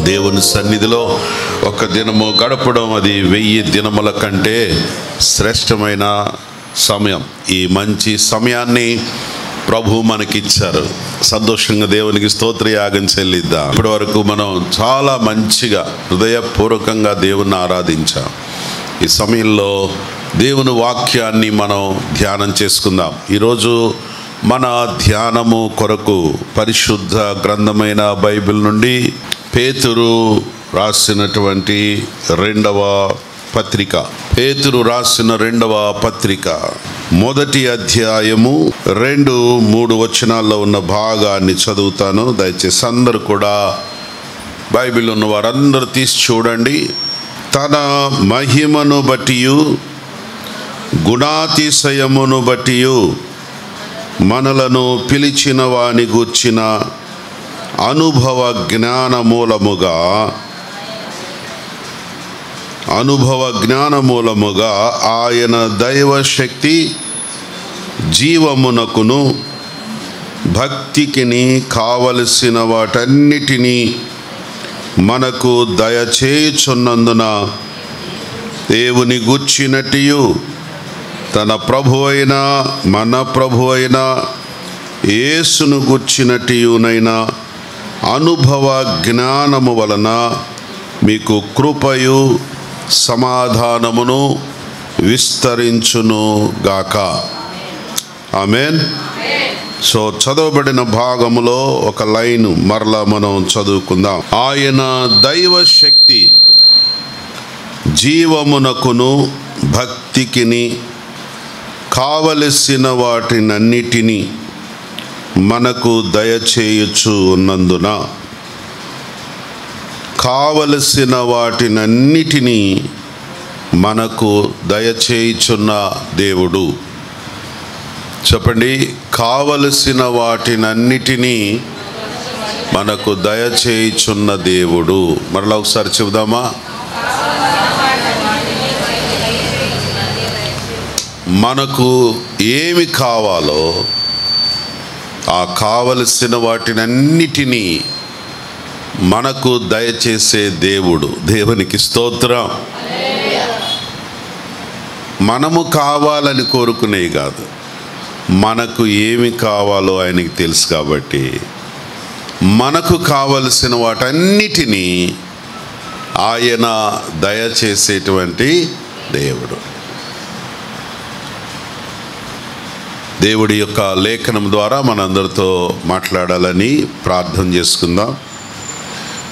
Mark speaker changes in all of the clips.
Speaker 1: దేవుని సన్నిధిలో ఒక దినము గడపడం అది 1000 దినముల కంటే శ్రేష్టమైన సమయం. ఈ మంచి సమయాన్ని ప్రభు మనకిచ్చారు. సంతోషంగా దేవునికి స్తోత్రయాగం చెల్లిద్దాం. ఇప్పటి వరకు మనం చాలా మంచిగా హృదయపూర్వకంగా దేవుణ్ణి ఆరాధించాం. ఈ సమయంలో దేవుని వాక్యాన్ని మనం ధ్యానం చేసుకుందాం. ఈరోజు మన ధ్యానము కొరకు పరిశుద్ధ గ్రంథమైన బైబిల్ నుండి పేతురు రాసినటువంటి 2వ పత్రిక, పేతురు రాసిన 2వ పత్రిక 1వ అధ్యాయము 2-3 వచనాల్లో ఉన్న భాగాన్ని చదువుతాను. దయచేసి అందరూ కూడా బైబిల్ ఉన్న వారందరూ తీసి చూడండి. తన మహిమను బట్టియు గుణాతిశయమును బట్టియు మనలను పిలిచిన వాని గూర్చిన అనుభవ జ్ఞానమూలముగా ఆయన దైవశక్తి జీవమునకును భక్తికిని కావలసిన వాటన్నిటినీ మనకు దయచేయుచున్నందున దేవుని గూర్చినట్టియు తన ప్రభువైన మన ప్రభువైన యేసును గూర్చినట్టియునైనా అనుభవ జ్ఞానము వలన మీకు కృపయు సమాధానమును విస్తరించును గాక. ఆమేన్. సో చదవబడిన భాగములో ఒక లైన్ మరలా మనం చదువుకుందాం. ఆయన దైవశక్తి జీవమునకును భక్తికిని కావలసిన వాటినన్నిటినీ మనకు దయచేయుచు ఉన్నందున, కావలసిన వాటినన్నిటినీ మనకు దయచేయుచున్న దేవుడు. చెప్పండి, కావలసిన వాటినన్నిటినీ మనకు దయచేయుచున్న దేవుడు. మరలా ఒకసారి చెబుదామా? మనకు ఏమి కావాలో ఆ కావలసిన వాటినన్నిటినీ మనకు దయచేసే దేవుడు. దేవునికి స్తోత్రం. మనము కావాలని కోరుకునే కాదు, మనకు ఏమి కావాలో ఆయనకి తెలుసు. కాబట్టి మనకు కావలసిన వాటన్నిటినీ ఆయన దయచేసేటువంటి దేవుడు. దేవుడి యొక్క లేఖనం ద్వారా మనందరితో మాట్లాడాలని ప్రార్థన చేసుకుందాం.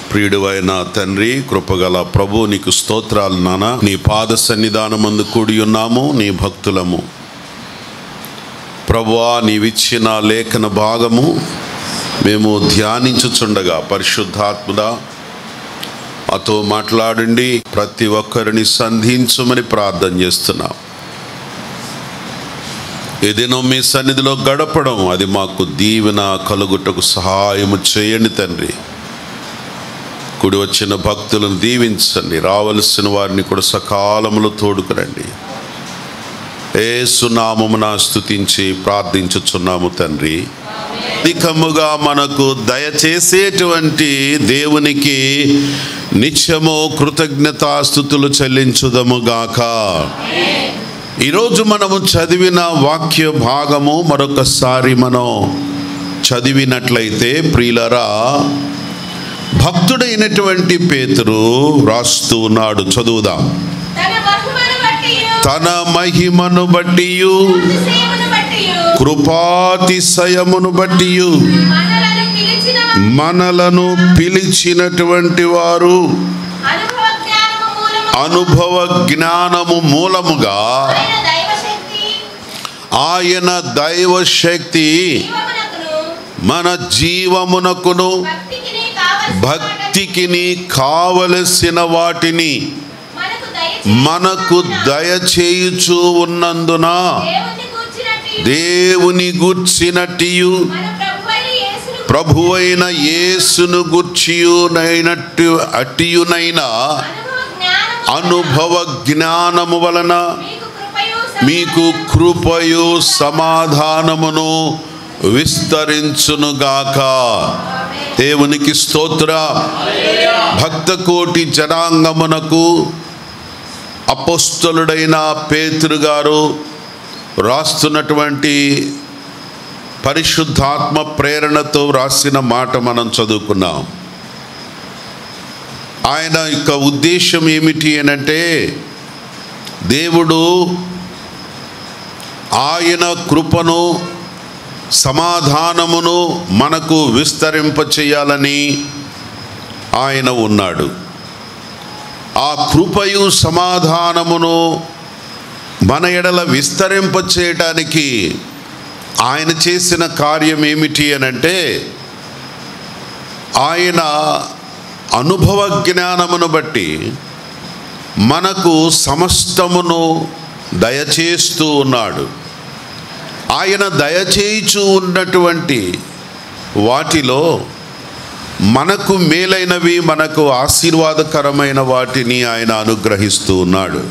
Speaker 1: ప్రియుడు అయిన తండ్రి, కృపగల ప్రభు, నీకు స్తోత్రాలు నాన్న. నీ పాద సన్నిధానమందు కూడి ఉన్నాము, నీ భక్తులము. ప్రభువా, నీవిచ్చిన లేఖన భాగము మేము ధ్యానించుచుండగా పరిశుద్ధాత్ముడా మాతో మాట్లాడండి. ప్రతి ఒక్కరిని సంధించుమని ప్రార్థన చేస్తున్నాం. ఈ దినం మీ సన్నిధిలో గడపడం అది మాకు దీవెన కలుగుటకు సహాయము చేయండి తండ్రి. కూడి వచ్చిన భక్తులను దీవించండి. రావలసిన వారిని కూడా సకాలములో తోడుకురండి. యేసు నామమున స్తుతించి ప్రార్థించుచున్నాము తండ్రి. అధికముగా మనకు దయచేసేటువంటి దేవునికి నిత్యము కృతజ్ఞతాస్తుతులు చెల్లించుదముగాక. ఈరోజు మనము చదివిన వాక్య భాగము మరొకసారి మనం చదివినట్లయితే ప్రియులరా, భక్తుడైనటువంటి పేతురు రాస్తూ ఉన్నాడు. చదువుదాం. తన మహిమను బట్టియు కృపాతిశయమును బట్టియు మనలను పిలిచినటువంటి వారు అనుభవ జ్ఞానము మూలముగా ఆయన దైవశక్తి మన జీవమునకును భక్తికిని కావలసిన వాటిని మనకు దయచేయుచు ఉన్నందున దేవుని గూర్చినట్టియు ప్రభువైన యేసును గూర్చియునైనట్టు అట్టియునైనా అనుభవ జ్ఞానము వలన మీకు కృపయు సమాధానమును విస్తరించునుగాక. దేవునికి స్తోత్రం. భక్త కోటి జనాంగమునకు అపోస్తలుడైన పేతురు గారు రాస్తున్నటువంటి పరిశుద్ధాత్మ ప్రేరణతో రాసిన మాట మనం చదువుకున్నాం. ఆయన యొక్క ఉద్దేశం ఏమిటి అనంటే, దేవుడు ఆయన కృపను సమాధానమును మనకు విస్తరింపచేయాలని ఆయన ఉన్నాడు. ఆ కృపయు సమాధానమును మన ఎడల విస్తరింపచేయడానికి ఆయన చేసిన కార్యం ఏమిటి అనంటే, ఆయన అనుభవ జ్ఞానమును బట్టి మనకు సమస్తమును దయచేస్తూ ఉన్నాడు. ఆయన దయచేయుచూ ఉన్నటువంటి వాటిలో మనకు మేలైనవి, మనకు ఆశీర్వాదకరమైన వాటిని ఆయన అనుగ్రహిస్తూ ఉన్నాడు.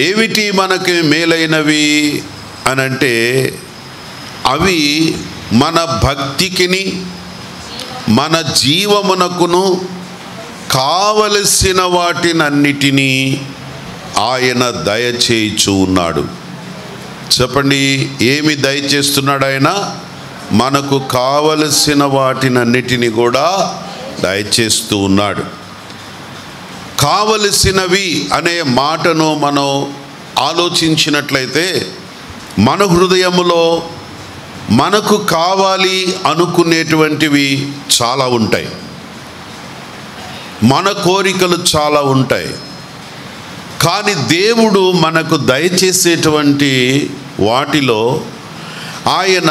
Speaker 1: ఏమిటి మనకి మేలైనవి అనంటే, అవి మన భక్తికిని మన జీవమునకును కావలసిన వాటినన్నిటినీ ఆయన దయచేయుచూ ఉన్నాడు. చెప్పండి, ఏమి దయచేస్తున్నాడు ఆయన? మనకు కావలసిన వాటినన్నిటిని కూడా దయచేస్తూ ఉన్నాడు. కావలసినవి అనే మాటను మనం ఆలోచించినట్లయితే, మన హృదయములో మనకు కావాలి అనుకునేటువంటివి చాలా ఉంటాయి. మన కోరికలు చాలా ఉంటాయి. కానీ దేవుడు మనకు దయచేసేటువంటి వాటిలో ఆయన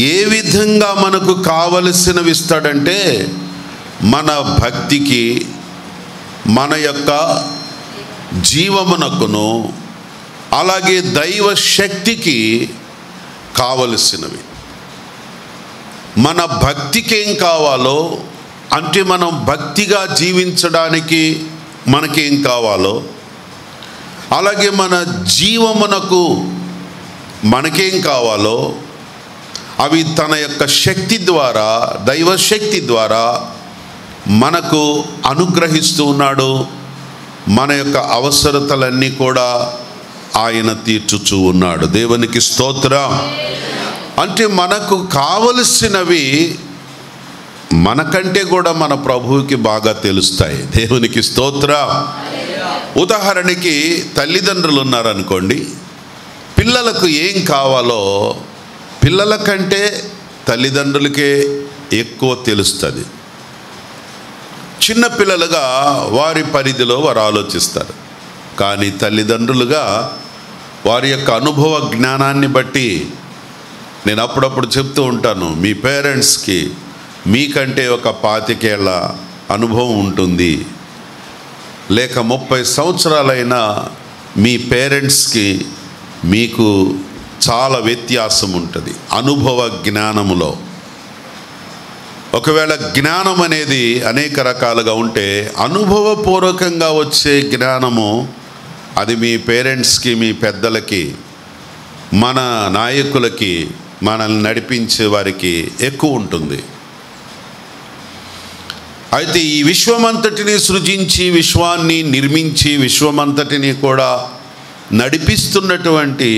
Speaker 1: ఏ విధంగా మనకు కావలసినవి ఇస్తాడంటే, మన భక్తికి, మన యొక్క జీవమునకును, అలాగే దైవ శక్తికి కావలసినవి. మన భక్తికి ఏం కావాలో అంటే, మనం భక్తిగా జీవించడానికి మనకేం కావాలో, అలాగే మన జీవమునకు మనకేం కావాలో అవి తన యొక్క శక్తి ద్వారా, దైవశక్తి ద్వారా మనకు అనుగ్రహిస్తూ ఉన్నాడు. మన యొక్క అవసరతలన్నీ కూడా ఆయన తీర్చుచూ ఉన్నాడు. దేవునికి స్తోత్రం. అంటే మనకు కావలసినవి మనకంటే కూడా మన ప్రభువుకి బాగా తెలుస్తాయి. దేవునికి స్తోత్రం. ఉదాహరణకి తల్లిదండ్రులు ఉన్నారనుకోండి, పిల్లలకు ఏం కావాలో పిల్లల కంటే తల్లిదండ్రులకే ఎక్కువ తెలుస్తుంది. చిన్నపిల్లలుగా వారి పరిధిలో వారు ఆలోచిస్తారు. కానీ తల్లిదండ్రులుగా వారి యొక్క అనుభవ జ్ఞానాన్ని బట్టి, నేను అప్పుడప్పుడు చెప్తూ ఉంటాను, మీ పేరెంట్స్కి మీకంటే ఒక 25 ఏళ్ల అనుభవం ఉంటుంది, లేక 30 సంవత్సరాలైనా మీ పేరెంట్స్కి మీకు చాలా వ్యత్యాసం ఉంటుంది అనుభవ జ్ఞానములో. ఒకవేళ జ్ఞానం అనేది అనేక రకాలుగా ఉంటే, అనుభవపూర్వకంగా వచ్చే జ్ఞానము అది మీ పేరెంట్స్కి, మీ పెద్దలకి, మన నాయకులకి, మనల్ని నడిపించే వారికి ఎక్కువ ఉంటుంది. అయితే ఈ విశ్వమంతటిని సృజించి, విశ్వాన్ని నిర్మించి, విశ్వమంతటిని కూడా నడిపిస్తున్నటువంటి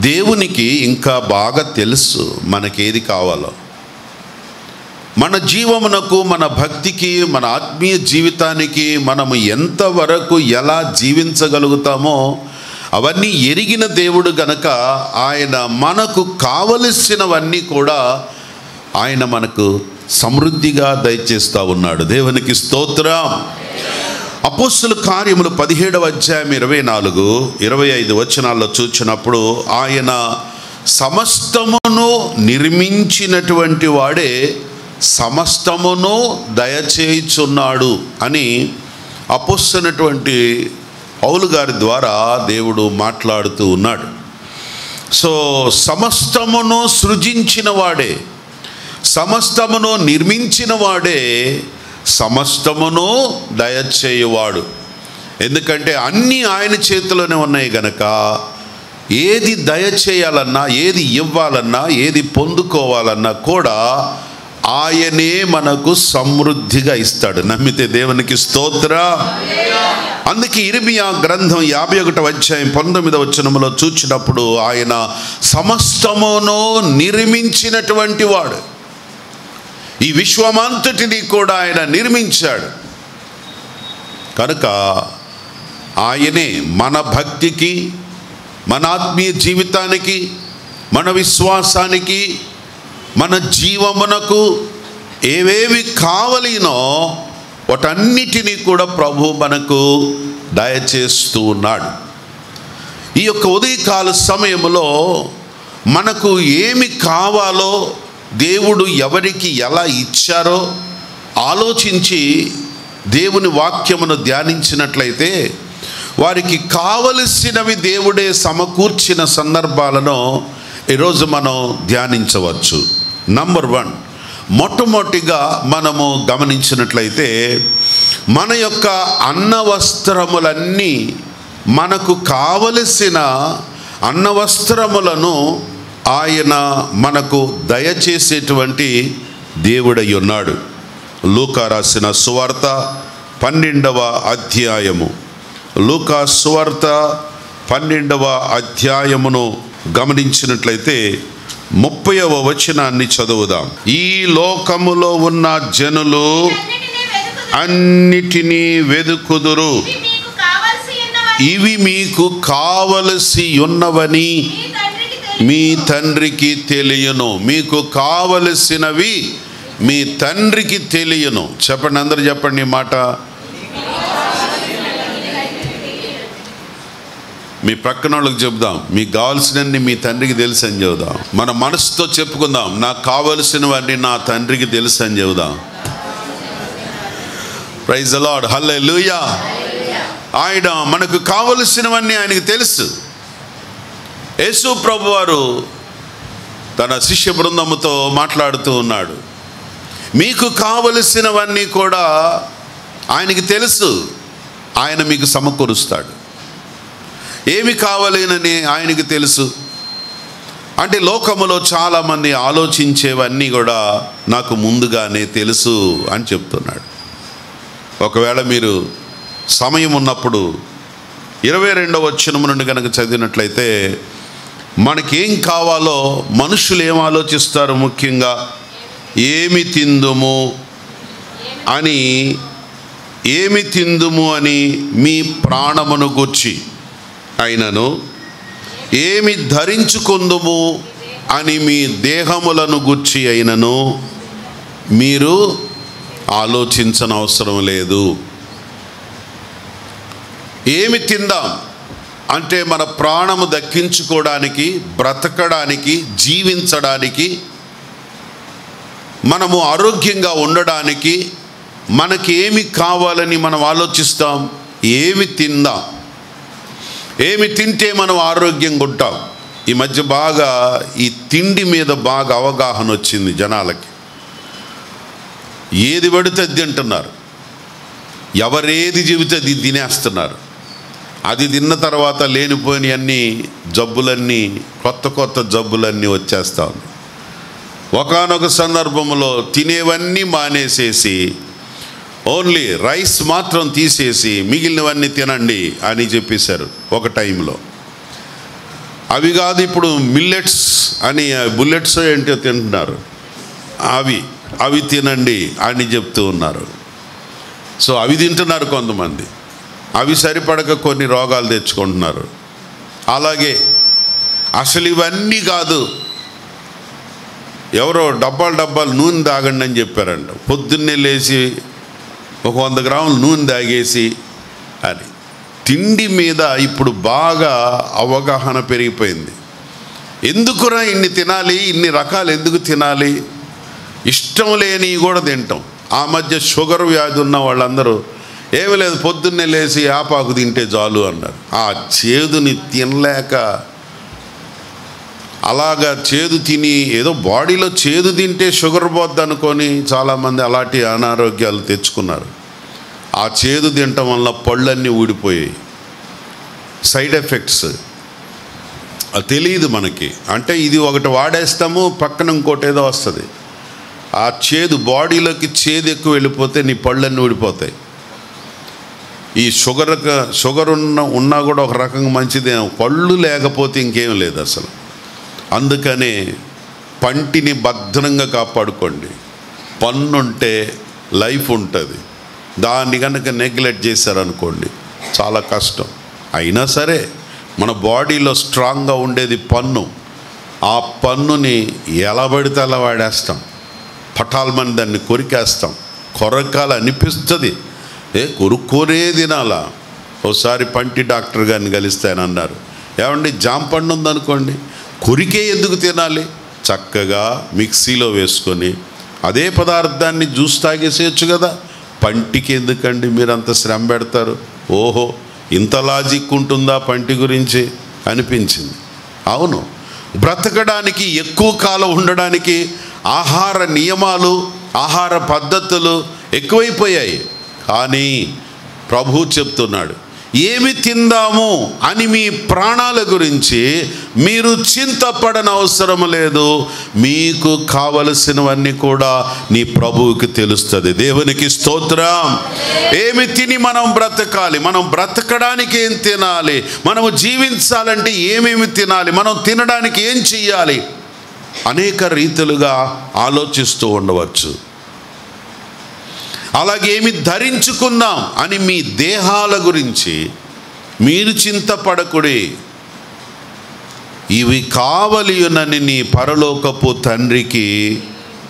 Speaker 1: దేవునికి ఇంకా బాగా తెలుసు మనకేది కావాలో. మన జీవమునకు, మన భక్తికి, మన ఆత్మీయ జీవితానికి మనము ఎంతవరకు ఎలా జీవించగలుగుతామో అవన్నీ ఎరిగిన దేవుడు గనక ఆయన మనకు కావలసినవన్నీ కూడా ఆయన మనకు సమృద్ధిగా దయచేస్తూ ఉన్నాడు. దేవునికి స్తోత్రం. అపోస్తలుల కార్యములు 17వ అధ్యాయం 24, 25 వచనాల్లో చూచినప్పుడు, ఆయన సమస్తమును నిర్మించినటువంటి వాడే సమస్తమును దయచేయుచున్నాడు అని అపోస్తలుడైనటువంటి పౌలు గారి ద్వారా దేవుడు మాట్లాడుతూ ఉన్నాడు. సో సమస్తమును సృజించిన వాడే, సమస్తమును నిర్మించిన వాడే సమస్తమును దయచేయువాడు. ఎందుకంటే అన్నీ ఆయన చేతిలోనే ఉన్నాయి గనక ఏది దయచేయాలన్నా, ఏది ఇవ్వాలన్నా, ఏది పొందుకోవాలన్నా కూడా ఆయనే మనకు సమృద్ధిగా ఇస్తాడు. నమ్మితే దేవునికి స్తోత్రం. అందుకే ఇర్మియా గ్రంథం 51వ అధ్యాయం 19వ వచనములో చూచినప్పుడు ఆయన సమస్తమును నిర్మించినటువంటి వాడు. ఈ విశ్వమంతటిని కూడా ఆయన నిర్మించాడు. కనుక ఆయనే మన భక్తికి, మన ఆత్మీయ జీవితానికి, మన విశ్వాసానికి, మన జీవమునకు ఏవేవి కావలినో వాటన్నిటినీ కూడా ప్రభు మనకు దయచేస్తూ ఉన్నాడు. ఈ యొక్క ఉదయకాల సమయంలో మనకు ఏమి కావాలో దేవుడు ఎవరికి ఎలా ఇచ్చారో ఆలోచించి దేవుని వాక్యమును ధ్యానించినట్లయితే వారికి కావలసినవి దేవుడే సమకూర్చిన సందర్భాలను ఈరోజు మనం ధ్యానించవచ్చు. నంబర్ 1, మొట్టమొదటిగా మనము గమనించినట్లయితే మన యొక్క అన్నవస్త్రములన్నీ, మనకు కావలసిన అన్నవస్త్రములను ఆయన మనకు దయచేసేటువంటి దేవుడై ఉన్నాడు. లూకా రాసిన సువార్త 12వ అధ్యాయము, లూకా సువార్త 12వ అధ్యాయమును గమనించినట్లయితే 30వ వచనాన్ని చదువుదాం. ఈ లోకములో ఉన్న జనులు అన్నిటినీ వెదుకుదురు, ఇవి మీకు కావలసి ఉన్నవని మీ తండ్రికి తెలియను. మీకు కావలసినవి మీ తండ్రికి తెలియను. చెప్పండి, అందరూ చెప్పండి ఈ మాట. మీ ప్రక్కన వాళ్ళకి చెప్దాం, మీకు కావాల్సినవన్నీ మీ తండ్రికి తెలుసు అని చెబుదాం. మన మనసుతో చెప్పుకుందాం, నాకు కావలసినవన్నీ నా తండ్రికి తెలుసు అని చెబుదాం. ప్రైజ్ ది లార్డ్, హల్లెలూయా. ఆయన మనకు కావలసినవన్నీ ఆయనకి తెలుసు. యేసు ప్రభు వారు తన శిష్య బృందముతో మాట్లాడుతూ ఉన్నాడు. మీకు కావలసినవన్నీ కూడా ఆయనకి తెలుసు, ఆయన మీకు సమకూరుస్తాడు. ఏమి కావాలని ఆయనకి తెలుసు అంటే, లోకములో చాలామంది ఆలోచించేవన్నీ కూడా నాకు ముందుగానే తెలుసు అని చెప్తున్నాడు. ఒకవేళ మీరు సమయం ఉన్నప్పుడు 22వ వచనం నుండి కనుక చదివినట్లయితే మనకేం కావాలో మనుషులు ఏం ఆలోచిస్తారు, ముఖ్యంగా ఏమి తిందుము అని మీ ప్రాణమును గూర్చి అయినను, ఏమి ధరించుకుందుము అని మీ దేహములను గూర్చి అయినను మీరు ఆలోచించనవసరం లేదు. ఏమి తిందాం అంటే మన ప్రాణము దక్కించుకోవడానికి, బ్రతకడానికి, జీవించడానికి, మనము ఆరోగ్యంగా ఉండడానికి మనకి ఏమి కావాలని మనం ఆలోచిస్తాం. ఏమి తిందాం, ఏమి తింటే మనం ఆరోగ్యంగా ఉంటాం. ఈ మధ్య బాగా ఈ తిండి మీద బాగా అవగాహన వచ్చింది జనాలకి. ఏది పడితే అది తింటున్నారు, ఎవరేది చెబితే అది తినేస్తున్నారు. అది తిన్న తర్వాత లేనిపోయిన అన్ని జబ్బులన్నీ, కొత్త జబ్బులన్నీ వచ్చేస్తా ఉన్నాయి. ఒకానొక సందర్భంలో తినేవన్నీ మానేసేసి ఓన్లీ రైస్ మాత్రం తీసేసి మిగిలినవన్నీ తినండి అని చెప్పేశారు ఒక టైంలో. అవి కాదు, ఇప్పుడు మిల్లెట్స్ అని, బుల్లెట్స్ ఏంటో తింటున్నారు, అవి తినండి అని చెప్తూ ఉన్నారు. సో అవి తింటున్నారు కొంతమంది, అవి సరిపడక కొన్ని రోగాలు తెచ్చుకుంటున్నారు. అలాగే అసలు ఇవన్నీ కాదు, ఎవరో డబ్బాలు నూనె తాగండి అని చెప్పారంట. పొద్దున్నే లేచి ఒక 100 గ్రాములు నూనె తాగేసి అని. తిండి మీద ఇప్పుడు బాగా అవగాహన పెరిగిపోయింది. ఎందుకురా ఇన్ని తినాలి, ఇన్ని రకాలు ఎందుకు తినాలి, ఇష్టం లేనివి కూడా తింటాం. ఆ మధ్య షుగర్ వ్యాధి ఉన్న వాళ్ళందరూ ఏమీ లేదు, పొద్దున్నే లేచి ఆపాకు తింటే చాలు అన్నారు. ఆ చేదుని తినలేక, అలాగా చేదు తిని ఏదో బాడీలో చేదు తింటే షుగర్ పోద్ది అనుకొని చాలామంది అలాంటి అనారోగ్యాలు తెచ్చుకున్నారు. ఆ చేదు తినటం వల్ల పళ్ళన్నీ ఊడిపోయాయి, సైడ్ ఎఫెక్ట్స్. అది తెలియదు మనకి. అంటే ఇది ఒకటి వాడేస్తాము, పక్కన ఇంకోటి ఏదో వస్తుంది. ఆ చేదు బాడీలోకి చేదు ఎక్కువ వెళ్ళిపోతే నీ పళ్ళన్నీ ఊడిపోతాయి. ఈ షుగర్ ఉన్నా కూడా ఒక రకంగా మంచిదే, పళ్ళు లేకపోతే ఇంకేం లేదు అసలు. అందుకనే పంటిని భద్రంగా కాపాడుకోండి. పన్ను ఉంటే లైఫ్ ఉంటుంది. దాన్ని కనుక నెగ్లెక్ట్ చేశారనుకోండి చాలా కష్టం. అయినా సరే మన బాడీలో స్ట్రాంగ్గా ఉండేది పన్ను. ఆ పన్నుని ఎలా పడితే అలా వాడేస్తాం. పటాల్మని దాన్ని కొరికేస్తాం. కొరకాలు అనిపిస్తుంది, కొరుక్కోనే తినాలా. ఒకసారి పంటి డాక్టర్ గారిని కలిస్తే ఆయన అన్నారు, ఏమండి జామ పండు ఉందనుకోండి, కొరికే ఎందుకు తినాలి, చక్కగా మిక్సీలో వేసుకొని అదే పదార్థాన్ని జ్యూస్ తాగేసేయచ్చు కదా, పంటికి ఎందుకండి మీరు అంత శ్రమ పెడతారు. ఓహో, ఇంత లాజిక్ ఉంటుందా పంటి గురించి అనిపించింది. అవును, బ్రతకడానికి ఎక్కువ కాలం ఉండడానికి ఆహార నియమాలు, ఆహార పద్ధతులు ఎక్కువైపోయాయి. కానీ ప్రభువు చెప్తున్నాడు, ఏమి తిందాము అని మీ ప్రాణాల గురించి మీరు చింతపడనవసరం లేదు. మీకు కావలసినవన్నీ కూడా నీ ప్రభువుకి తెలుస్తుంది. దేవునికి స్తోత్రం. ఏమి తిని మనం బ్రతకాలి, మనం బ్రతకడానికి ఏం తినాలి, మనము జీవించాలంటే ఏమేమి తినాలి, మనం తినడానికి ఏం చెయ్యాలి, అనేక రీతులుగా ఆలోచిస్తూ ఉండవచ్చు. అలాగే ఏమి ధరించుకుందాం అని మీ దేహాల గురించి మీరు చింతపడకుడి. ఇవి కావలియునని నీ పరలోకపు తండ్రికి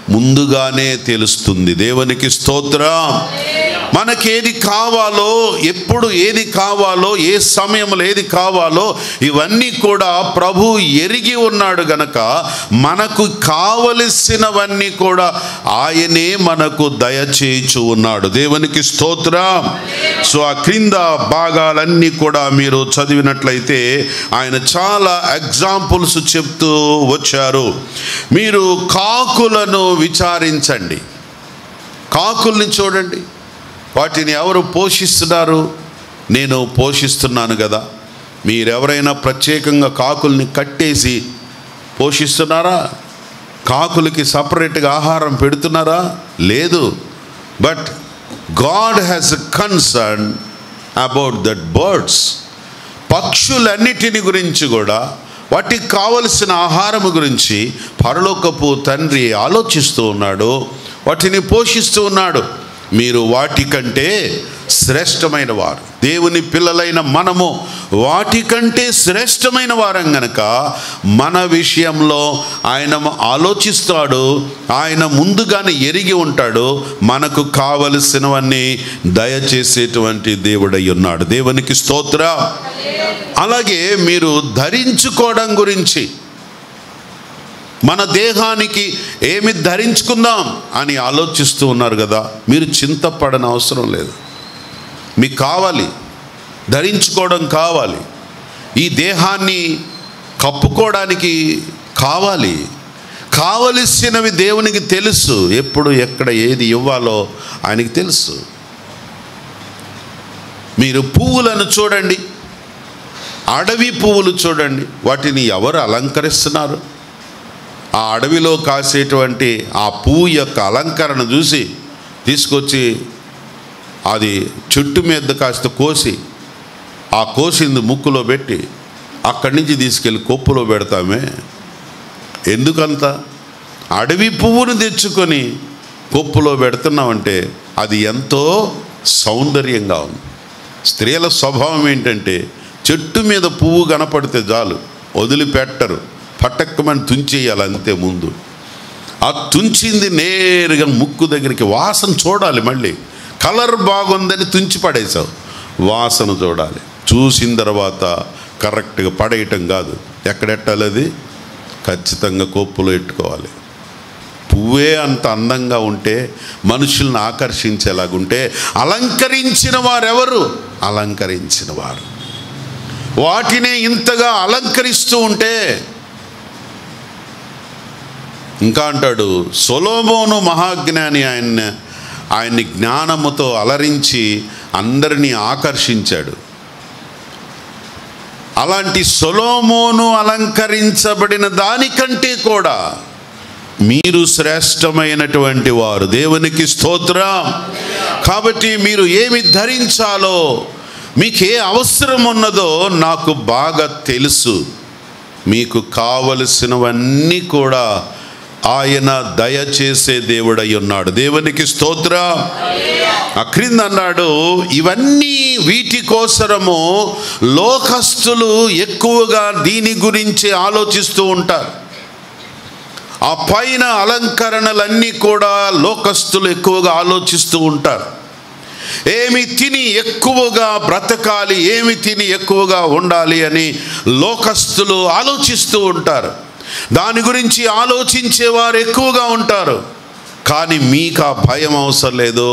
Speaker 1: ముందుగానే తెలుస్తుంది. దేవునికి స్తోత్రం. మనకేది కావాలో, ఎప్పుడు ఏది కావాలో, ఏ సమయంలో ఏది కావాలో ఇవన్నీ కూడా ప్రభు ఎరిగి ఉన్నాడు గనక మనకు కావలసినవన్నీ కూడా ఆయనే మనకు దయచేయచ్చు ఉన్నాడు. దేవునికి స్తోత్రం. సో ఆ క్రింద భాగాలన్నీ కూడా మీరు చదివినట్లయితే ఆయన చాలా ఎగ్జాంపుల్స్ చెప్తూ వచ్చారు. మీరు కాకులను విచారించండి. కాకుల్ని చూడండి, వాటిని ఎవరు పోషిస్తున్నారు? నేను పోషిస్తున్నాను కదా. మీరెవరైనా ప్రత్యేకంగా కాకుల్ని కట్టేసి పోషిస్తున్నారా? కాకులకి సపరేట్గా ఆహారం పెడుతున్నారా? లేదు. But God has a concern about that birds. పక్షులన్నిటిని గురించి కూడా, వాటికి కావలసిన ఆహారం గురించి పరలోకపు తండ్రి ఆలోచిస్తూ ఉన్నాడు, వాటిని పోషిస్తూ ఉన్నాడు. మీరు వాటికంటే శ్రేష్టమైన వారు. దేవుని పిల్లలైన మనము వాటికంటే శ్రేష్టమైన వారం గనక మన విషయంలో ఆయన ఆలోచిస్తాడు. ఆయన ముందుగానే ఎరిగి ఉంటాడు. మనకు కావలసినవన్నీ దయచేసేటువంటి దేవుడై ఉన్నాడు. దేవునికి స్తోత్రం. అలాగే మీరు ధరించుకోవడం గురించి, మన దేహానికి ఏమి ధరించుకుందాం అని ఆలోచిస్తూ ఉన్నారు కదా. మీరు చింతపడని అవసరం లేదు. మీకు కావాలి, ధరించుకోవడం కావాలి, ఈ దేహాన్ని కప్పుకోవడానికి కావాలి. కావలసినవి దేవునికి తెలుసు. ఎప్పుడు ఎక్కడ ఏది ఇవ్వాలో ఆయనకి తెలుసు. మీరు పువ్వులను చూడండి, అడవి పువ్వులు చూడండి, వాటిని ఎవరు అలంకరిస్తున్నారు? ఆ అడవిలో కాసేటువంటి ఆ పువ్వు యొక్క అలంకరణ చూసి తీసుకొచ్చి అది చెట్టు మీద కాస్త కోసి, ఆ కోసింది ముక్కులో పెట్టి అక్కడి నుంచి తీసుకెళ్ళి కొప్పులో పెడతామే. ఎందుకంత? అడవి పువ్వును తెచ్చుకొని కొప్పులో పెడుతున్నామంటే అది ఎంతో సౌందర్యంగా ఉంది. స్త్రీల స్వభావం ఏంటంటే చెట్టు మీద పువ్వు కనపడితే చాలు, వదిలిపెట్టరు, పట్టక్కమని తుంచేయాలి అంతే. ముందు ఆ తుంచింది నేరుగా ముక్కు దగ్గరికి, వాసన చూడాలి. మళ్ళీ కలర్ బాగుందని తుంచి పడేసావు, వాసన చూడాలి. చూసిన తర్వాత కరెక్ట్గా పడేయటం కాదు, ఎక్కడెట్టాలి అది ఖచ్చితంగా కొప్పులో పెట్టుకోవాలి. పువ్వే అంత అందంగా ఉంటే, మనుషుల్ని ఆకర్షించేలాగుంటే అలంకరించిన వారెవరు? అలంకరించిన వారు. వాటినే ఇంతగా అలంకరిస్తూ ఉంటే, ఇంకా అంటాడు సొలొమోను మహాజ్ఞాని ఆయన్ని జ్ఞానముతో అలరించి అందరినీ ఆకర్షించాడు. అలాంటి సొలొమోను అలంకరించబడిన దానికంటే కూడా మీరు శ్రేష్టమైనటువంటి వారు. దేవునికి స్తోత్రం. కాబట్టి మీరు ఏమి ధరించాలో, మీకు ఏ అవసరం ఉన్నదో నాకు బాగా తెలుసు. మీకు కావలసినవన్నీ కూడా ఆయన దయచేసే దేవుడై ఉన్నాడు. దేవునికి స్తోత్రం. ఆ క్రింద అన్నాడు, ఇవన్నీ వీటి కోసరము లోకస్తులు ఎక్కువగా దీని గురించి ఆలోచిస్తూ ఉంటారు. ఆ పైన అలంకరణలన్నీ కూడా లోకస్తులు ఎక్కువగా ఆలోచిస్తూ ఉంటారు. ఏమి తిని ఎక్కువగా బ్రతకాలి, ఏమి తిని ఎక్కువగా ఉండాలి అని లోకస్తులు ఆలోచిస్తూ ఉంటారు. దాని గురించి ఆలోచించేవారు ఎక్కువగా ఉంటారు. కానీ మీకు ఆ భయం అవసరం లేదు.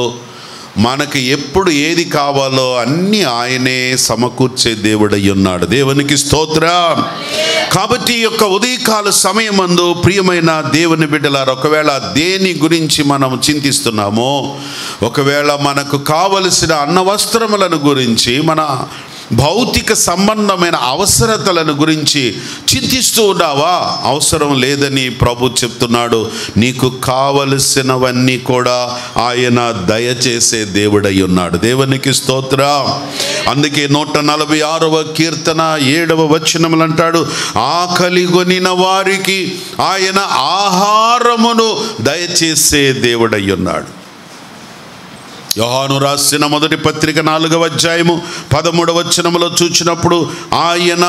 Speaker 1: మనకి ఎప్పుడు ఏది కావాలో అన్నీ ఆయనే సమకూర్చే దేవుడై ఉన్నాడు. దేవునికి స్తోత్రం. కాబట్టి ఈ యొక్క ఉదయకాల సమయమందు ప్రియమైన దేవుని బిడ్డలారా, ఒకవేళ దేని గురించి మనం చింతిస్తున్నామో, ఒకవేళ మనకు కావలసిన అన్న వస్త్రములను గురించి, మన భౌతిక సంబంధమైన అవసరతలను గురించి చింతిస్తూ ఉన్నావా? అవసరం లేదని ప్రభు చెప్తున్నాడు. నీకు కావలసినవన్నీ కూడా ఆయన దయచేసే దేవుడై ఉన్నాడు. దేవునికి స్తోత్రం. అందుకే 146వ కీర్తన 7వ వచనములు అంటాడు, ఆకలిగొనిన వారికి ఆయన ఆహారమును దయచేసే దేవుడై ఉన్నాడు. యోహాను రాసిన మొదటి పత్రిక 4వ అధ్యాయము 13వ వచనములో చూచినప్పుడు ఆయన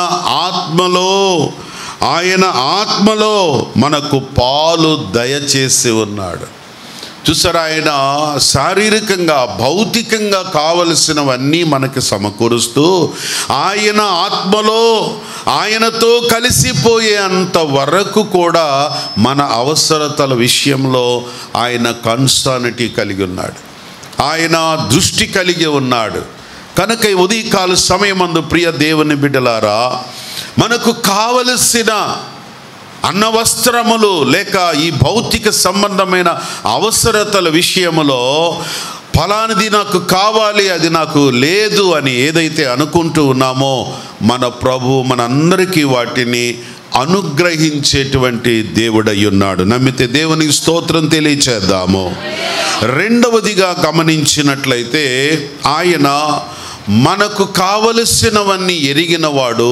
Speaker 1: ఆత్మలో మనకు పాలు దయచేసి ఉన్నాడు. చూసారా, ఆయన శారీరకంగా భౌతికంగా కావలసినవన్నీ మనకి సమకూరుస్తూ ఆయన ఆత్మలో ఆయనతో కలిసిపోయే అంత వరకు కూడా మన అవసరతల విషయంలో ఆయన కన్సర్నిటీ కలిగి ఉన్నాడు. ఆయన దృష్టి కలిగి ఉన్నాడు. కనుక ఈ ఉదయకాల సమయమందు ప్రియ దేవుని బిడ్డలారా, మనకు కావలసిన అన్న వస్త్రములు లేక ఈ భౌతిక సంబంధమైన అవసరతల విషయములో ఫలానిది నాకు కావాలి, అది నాకు లేదు అని ఏదైతే అనుకుంటూ ఉన్నామో, మన ప్రభు మనందరికీ వాటిని అనుగ్రహించేటువంటి దేవుడై ఉన్నాడు. నమ్మితే దేవునికి స్తోత్రం తెలియచేద్దాము. రెండవదిగా గమనించినట్లయితే, ఆయన మనకు కావలసినవన్నీ ఎరిగినవాడు.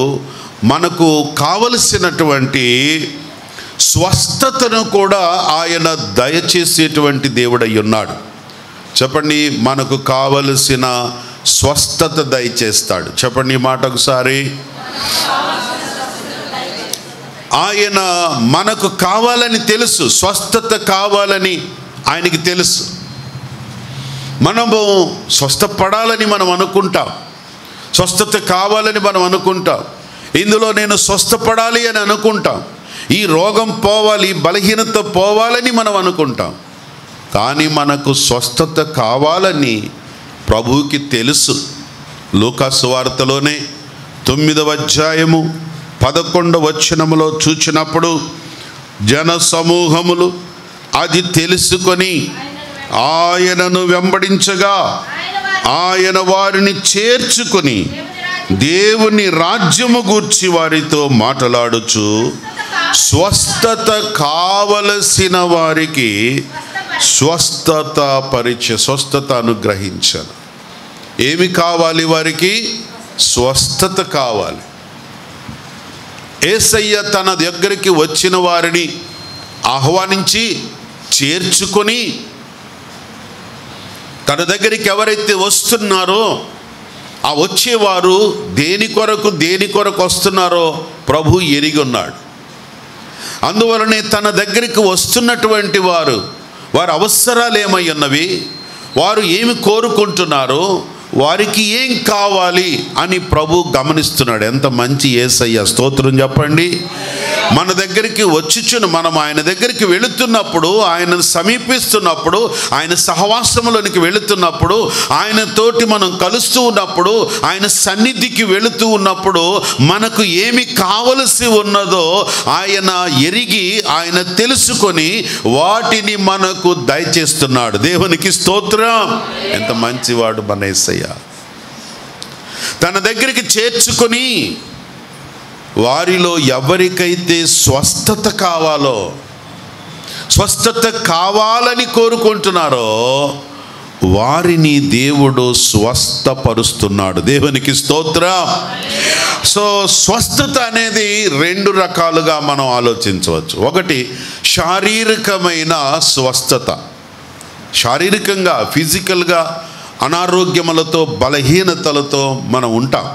Speaker 1: మనకు కావలసినటువంటి స్వస్థతను కూడా ఆయన దయచేసేటువంటి దేవుడై ఉన్నాడు. చెప్పండి, మనకు కావలసిన స్వస్థత దయచేస్తాడు. చెప్పండి ఈ మాట ఒకసారి. ఆయన మనకు కావాలని తెలుసు, స్వస్థత కావాలని ఆయనకి తెలుసు. మనము స్వస్థపడాలని మనం అనుకుంటాం, స్వస్థత కావాలని మనం అనుకుంటాం. ఇందులో నేను స్వస్థపడాలి అని అనుకుంటాం. ఈ రోగం పోవాలి, ఈ బలహీనత పోవాలని మనం అనుకుంటాం. కానీ మనకు స్వస్థత కావాలని ప్రభువుకి తెలుసు. లూకా సువార్తలోనే 9వ అధ్యాయము 11వ వచనములో చూచినప్పుడు, జన సమూహములు అది తెలుసుకొని ఆయనను వెంబడించగా ఆయన వారిని చేర్చుకొని దేవుని రాజ్యము గూర్చి వారితో మాట్లాడుచు స్వస్థత కావలసిన వారికి స్వస్థత అనుగ్రహించాను. ఏమి కావాలి? వారికి స్వస్థత కావాలి. యేసయ్య తన దగ్గరికి వచ్చిన వారిని ఆహ్వానించి చేర్చుకొని, తన దగ్గరికి ఎవరైతే వస్తున్నారో ఆ వచ్చేవారు దేని కొరకు వస్తున్నారో ప్రభు ఎరిగి ఉన్నాడు. అందువలనే తన దగ్గరికి వస్తున్నటువంటి వారి అవసరాలు ఏమై ఉన్నవి, వారు ఏమి కోరుకుంటున్నారో, వారికి ఏం కావాలి అని ప్రభు గమనిస్తున్నాడు. ఎంత మంచి యేసయ్య, స్తోత్రం చెప్పండి. మన దగ్గరికి వచ్చుచును, మనం ఆయన దగ్గరికి వెళుతున్నప్పుడు, ఆయనను సమీపిస్తున్నప్పుడు, ఆయన సహవాసములోనికి వెళుతున్నప్పుడు, ఆయనతోటి మనం కలుస్తూ ఉన్నప్పుడు, ఆయన సన్నిధికి వెళుతూ ఉన్నప్పుడు మనకు ఏమి కావలసి ఉన్నదో ఆయన ఎరిగి, ఆయన తెలుసుకొని వాటిని మనకు దయచేస్తున్నాడు. దేవునికి స్తోత్రం. ఎంత మంచివాడు మన యేసయ్య. తన దగ్గరికి చేర్చుకొని వారిలో ఎవరికైతే స్వస్థత కావాలో, స్వస్థత కావాలని కోరుకుంటున్నారో వారిని దేవుడు స్వస్థపరుస్తున్నాడు. దేవునికి స్తోత్రం. సో స్వస్థత అనేది రెండు రకాలుగా మనం ఆలోచించవచ్చు. ఒకటి శారీరకమైన స్వస్థత, శారీరకంగా ఫిజికల్గా అనారోగ్యములతో బలహీనతలతో మనం ఉంటాం.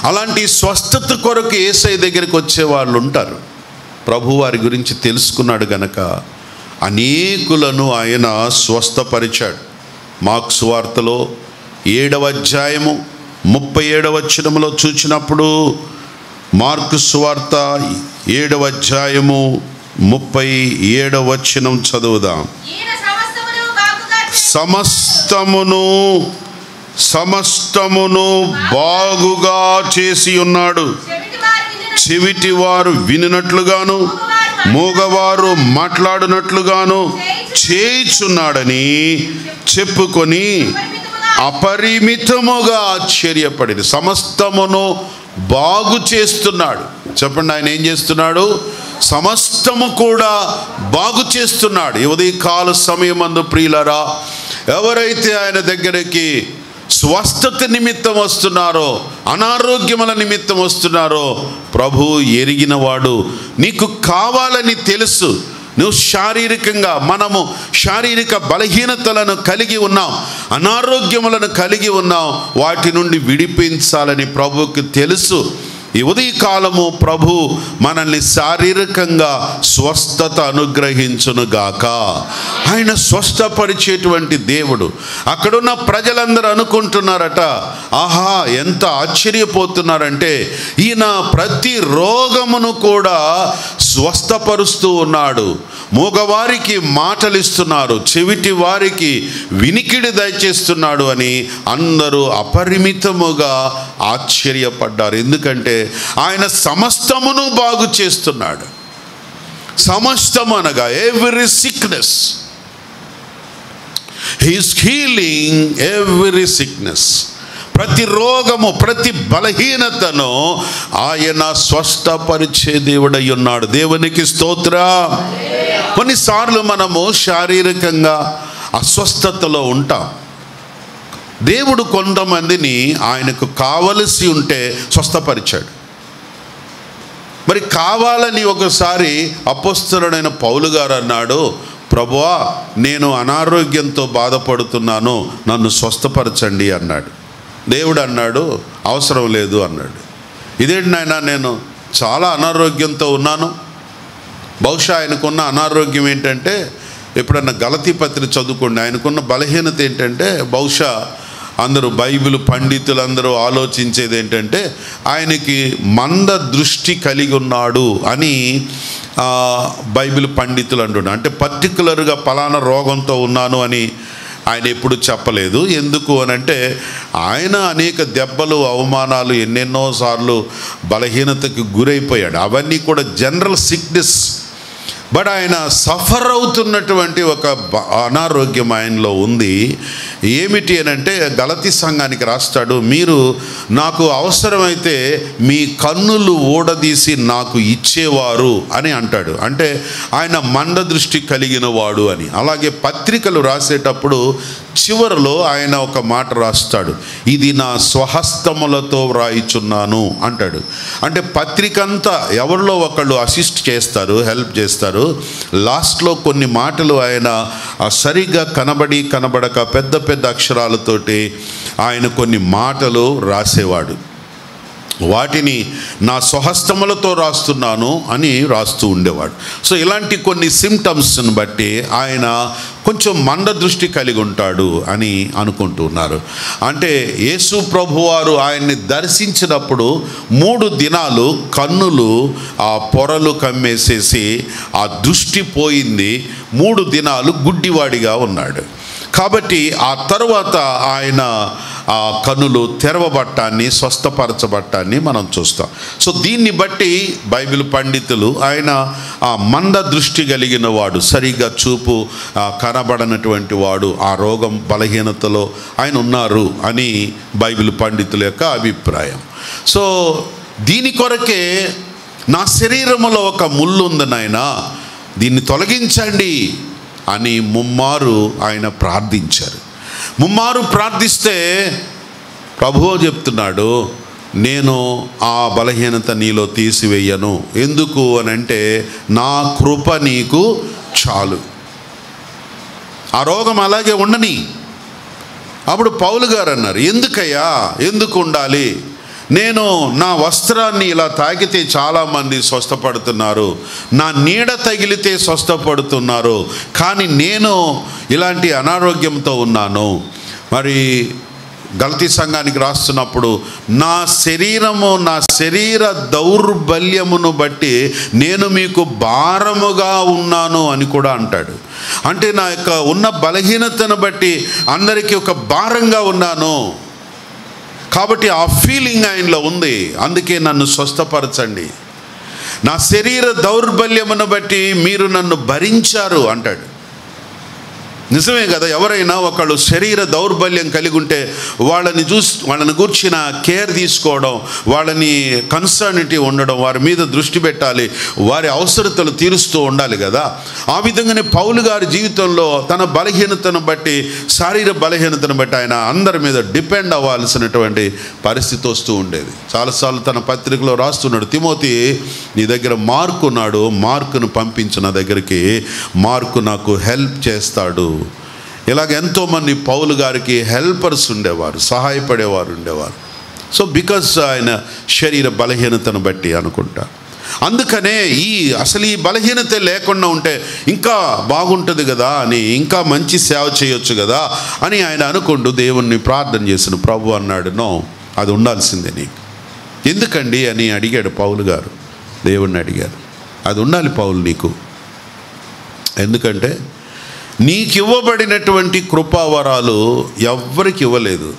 Speaker 1: అలాంటి స్వస్థత కొరకు యేసయ్య దగ్గరికి వచ్చే వాళ్ళు ఉంటారు. ప్రభు వారి గురించి తెలుసుకున్నాడు గనక అనేకులను ఆయన స్వస్థపరిచాడు. మార్కు సువార్తలో 7వ అధ్యాయము 37వ వచనములో చూచినప్పుడు, మార్కు సువార్త 7వ అధ్యాయము 37వ వచనం చదువుదాం. సమస్తమును బాగుగా చేసి ఉన్నాడు. చెవిటి వారు వినినట్లుగాను, మూగవారు మాట్లాడినట్లుగాను చేయుచున్నాడని చెప్పుకొని అపరిమితముగా ఆశ్చర్యపడింది. సమస్తమును బాగు చేస్తున్నాడు. చెప్పండి, ఆయన ఏం చేస్తున్నాడు? సమస్తము కూడా బాగు చేస్తున్నాడు. ఈ ఉదయకాల సమయమందు ప్రియులారా, ఎవరైతే ఆయన దగ్గరికి స్వస్థత నిమిత్తం వస్తున్నారో, అనారోగ్యముల నిమిత్తం వస్తున్నారో, ప్రభు ఎరిగినవాడు. నీకు కావాలని తెలుసు. నువ్వు శారీరకంగా, మనము శారీరక బలహీనతలను కలిగి ఉన్నాం, అనారోగ్యములను కలిగి ఉన్నాం. వాటి నుండి విడిపించాలని ప్రభువుకి తెలుసు. ఈ ఉదయకాలము ప్రభు మనల్ని శారీరకంగా స్వస్థత అనుగ్రహించునుగాక. ఆయన స్వస్థపరిచేటువంటి దేవుడు. అక్కడున్న ప్రజలందరూ అనుకుంటున్నారట, ఆహా ఎంత ఆశ్చర్యపోతున్నారంటే ఈయన ప్రతి రోగమును కూడా స్వస్థపరుస్తూ ఉన్నాడు. మూగవారికి మాటలు ఇస్తున్నారు, చెవిటి వారికి వినికిడి దయచేస్తున్నాడు అని అందరూ అపరిమితముగా ఆశ్చర్యపడ్డారు. ఎందుకంటే ఆయన సమస్తమును బాగు చేస్తున్నాడు. సమస్తము అనగా every sickness, he's healing every sickness. ప్రతి రోగము, ప్రతి బలహీనతను ఆయన స్వస్థపరిచే దేవుడై ఉన్నాడు. దేవునికి స్తోత్రం. కొన్నిసార్లు మనము శారీరకంగా అస్వస్థతలో ఉంటాం. దేవుడు కొంతమందిని ఆయనకు కావలసి ఉంటే స్వస్థపరిచాడు. మరి కావాలని ఒకసారి అపోస్తలుడైన పౌలు గారు అన్నాడు, ప్రభువా నేను అనారోగ్యంతో బాధపడుతున్నాను, నన్ను స్వస్థపరచండి అన్నాడు. దేవుడు అన్నాడు అవసరం లేదు అన్నాడు. ఇదేంటి నాయనా, నేను చాలా అనారోగ్యంతో ఉన్నాను. బహుశా ఆయనకున్న అనారోగ్యం ఏంటంటే, ఎప్పుడన్నా గలతీ పత్రిక చదువుకోండి, ఆయనకున్న బలహీనత ఏంటంటే, బహుశా అందరూ బైబిల్ పండితులందరూ ఆలోచించేది ఏంటంటే ఆయనకి మంద దృష్టి కలిగి ఉన్నాడు అని బైబిల్ పండితులు అంటున్నారు. అంటే పర్టికులర్గా పలానా రోగంతో ఉన్నాను అని ఆయన ఎప్పుడు చెప్పలేదు. ఎందుకు అనంటే ఆయన అనేక దెబ్బలు, అవమానాలు, ఎన్నెన్నోసార్లు బలహీనతకు గురైపోయాడు. అవన్నీ కూడా జనరల్ సిక్నెస్. బట్ ఆయన సఫర్ అవుతున్నటువంటి ఒక అనారోగ్యం ఆయనలో ఉంది. ఏమిటి అనంటే గలతీ సంఘానికి రాస్తాడు, మీరు నాకు అవసరమైతే మీ కన్నులు ఊడదీసి నాకు ఇచ్చేవారు అని అంటాడు. అంటే ఆయన మంద దృష్టి కలిగిన వాడు అని. అలాగే పత్రికలు రాసేటప్పుడు చివరిలో ఆయన ఒక మాట రాస్తాడు, ఇది నా స్వహస్తములతో వ్రాయిచున్నాను అంటాడు. అంటే పత్రిక అంతా ఎవరిలో ఒకళ్ళు అసిస్ట్ చేస్తారు, హెల్ప్ చేస్తారు. లాస్ట్లో కొన్ని మాటలు ఆయన సరిగ్గా కనబడక పెద్ద పెద్ద అక్షరాలతోటి ఆయన కొన్ని మాటలు రాసేవాడు. వాటిని నా స్వహస్తములతో రాస్తున్నాను అని రాస్తూ ఉండేవాడు. సో ఇలాంటి కొన్ని సిమ్టమ్స్ని బట్టి ఆయన కొంచెం మంద దృష్టి కలిగి ఉంటాడు అని అనుకుంటున్నారు. అంటే యేసు ప్రభువారు ఆయన్ని దర్శించినప్పుడు 3 దినాలు కన్నులు ఆ పొరలు కమ్మేసేసి ఆ దృష్టి పోయింది. 3 దినాలు గుడ్డివాడిగా ఉన్నాడు. కాబట్టి ఆ తర్వాత ఆయన ఆ కన్నులు తెరవబట్టాన్ని, స్వస్థపరచబట్టాన్ని మనం చూస్తాం. సో దీన్ని బట్టి బైబిల్ పండితులు ఆయన ఆ మంద దృష్టి కలిగిన వాడు, సరిగ్గా చూపు కనబడనటువంటి వాడు, ఆ రోగం బలహీనతలో ఆయన ఉన్నారు అని బైబిల్ పండితుల యొక్క అభిప్రాయం. సో దీని కొరకే నా శరీరములో ఒక ముళ్ళు ఉంది నాయనా, దీన్ని తొలగించండి అని ముమ్మారు ఆయన ప్రార్థించారు. ముమ్మారు ప్రార్థిస్తే ప్రభువు చెప్తున్నాడు, నేను ఆ బలహీనత నీలో తీసివేయను. ఎందుకు అని అంటే నా కృప నీకు చాలు. ఆ రోగం అలాగే ఉండని. అప్పుడు పౌలు గారు అన్నారు, ఎందుకయ్యా, ఎందుకు ఉండాలి? నేను నా వస్త్రాన్ని ఇలా తాకితే చాలామంది స్వస్థపడుతున్నారు, నా నీడ తగిలితే స్వస్థపడుతున్నారు, కానీ నేను ఇలాంటి అనారోగ్యంతో ఉన్నాను. మరి గలతీ సంఘానికి రాస్తున్నప్పుడు నా శరీర దౌర్బల్యమును బట్టి నేను మీకు భారముగా ఉన్నాను అని కూడా అంటాడు. అంటే నా యొక్క ఉన్న బలహీనతను బట్టి అందరికీ ఒక భారంగా ఉన్నాను. కాబట్టి ఆ ఫీలింగ్ ఆయనలో ఉంది. అందుకే నన్ను స్వస్థపరచండి. నా శరీర దౌర్బల్యమును బట్టి మీరు నన్ను భరించారు అంటాడు. నిజమే కదా. ఎవరైనా ఒకళ్ళు శరీర దౌర్బల్యం కలిగి ఉంటే వాళ్ళని గూర్చిన కేర్ తీసుకోవడం, వాళ్ళని కన్సర్నిటీ ఉండడం, వారి మీద దృష్టి పెట్టాలి, వారి అవసరతలు తీరుస్తూ ఉండాలి కదా. ఆ విధంగానే పౌలు గారి జీవితంలో తన బలహీనతను బట్టి, శారీర బలహీనతను బట్టి ఆయన అందరి మీద డిపెండ్ అవ్వాల్సినటువంటి పరిస్థితి వస్తూ ఉండేది. చాలాసార్లు తన పత్రికలో రాస్తున్నాడు, తిమోతి నీ దగ్గర మార్కు ఉన్నాడు, మార్కును పంపించు నా దగ్గరికి, మార్కు నాకు హెల్ప్ చేస్తాడు. ఇలాగ ఎంతోమంది పౌలు గారికి హెల్పర్స్ ఉండేవారు, సహాయపడేవారు ఉండేవారు. సో బికాస్ ఆయన శరీర బలహీనతను బట్టి అనుకుంటా. అందుకనే అసలు ఈ బలహీనత లేకుండా ఉంటే ఇంకా బాగుంటుంది కదా అని, ఇంకా మంచి సేవ చేయొచ్చు కదా అని ఆయన అనుకుంటూ దేవుణ్ణి ప్రార్థన చేసిన. ప్రభు అన్నాడు, నో, అది ఉండాల్సిందే నీకు. ఎందుకండి అని అడిగాడు పౌలు గారు. దేవుణ్ణి అడిగారు, అది ఉండాలి పౌలు నీకు. ఎందుకంటే నీకు ఇవ్వబడినటువంటి కృపావరాలు ఎవ్వరికి ఇవ్వలేదు.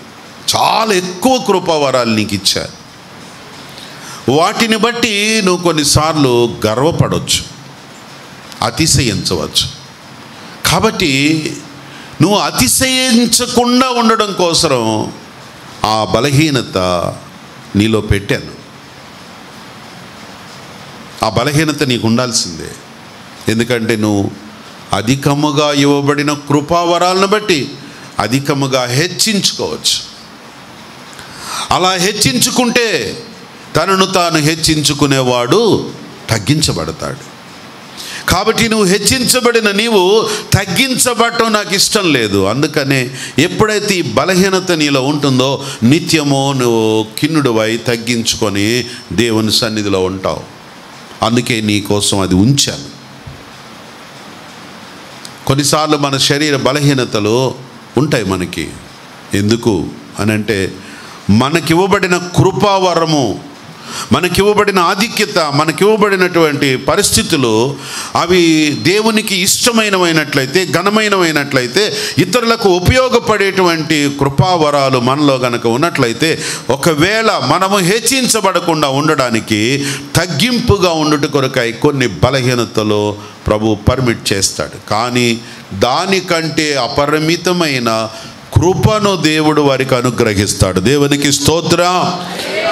Speaker 1: చాలా ఎక్కువ కృపావరాలు నీకు ఇచ్చారు. వాటిని బట్టి నువ్వు కొన్నిసార్లు గర్వపడవచ్చు, అతిశయించవచ్చు. కాబట్టి నువ్వు అతిశయించకుండా ఉండడం కోసం ఆ బలహీనత నీలో పెట్టాను. ఆ బలహీనత నీకు ఉండాల్సిందే. ఎందుకంటే నువ్వు అధికముగా ఇవ్వబడిన కృపావరాలను బట్టి అధికముగా హెచ్చించుకోవచ్చు. అలా హెచ్చించుకుంటే తనను తాను హెచ్చించుకునేవాడు తగ్గించబడతాడు. కాబట్టి నువ్వు హెచ్చించబడిన నీవు తగ్గించబడటం నాకు ఇష్టం లేదు. అందుకనే ఎప్పుడైతే ఈ బలహీనత నీలో ఉంటుందో నిత్యము నువ్వు కిన్నుడివై తగ్గించుకొని దేవుని సన్నిధిలో ఉంటావు. అందుకే నీ కోసం అది ఉంచాను. కొన్నిసార్లు మన శరీర బలహీనతలు ఉంటాయి మనకి. ఎందుకు అని అంటే మనకివ్వబడిన కృపావరము, మనకివ్వబడిన ఆధిక్యత, మనకివ్వబడినటువంటి పరిస్థితులు అవి దేవునికి ఇష్టమైనవైనట్లయితే, ఘనమైనవైనట్లయితే, ఇతరులకు ఉపయోగపడేటువంటి కృపావరాలు మనలో గనక ఉన్నట్లయితే, ఒకవేళ మనము హెచ్చించబడకుండా ఉండడానికి తగ్గింపుగా ఉండుట కొరకై కొన్ని బలహీనతలు ప్రభు పర్మిట్ చేస్తాడు. కానీ దానికంటే అపరిమితమైన కృపను దేవుడు వారికి అనుగ్రహిస్తాడు. దేవునికి స్తోత్రం.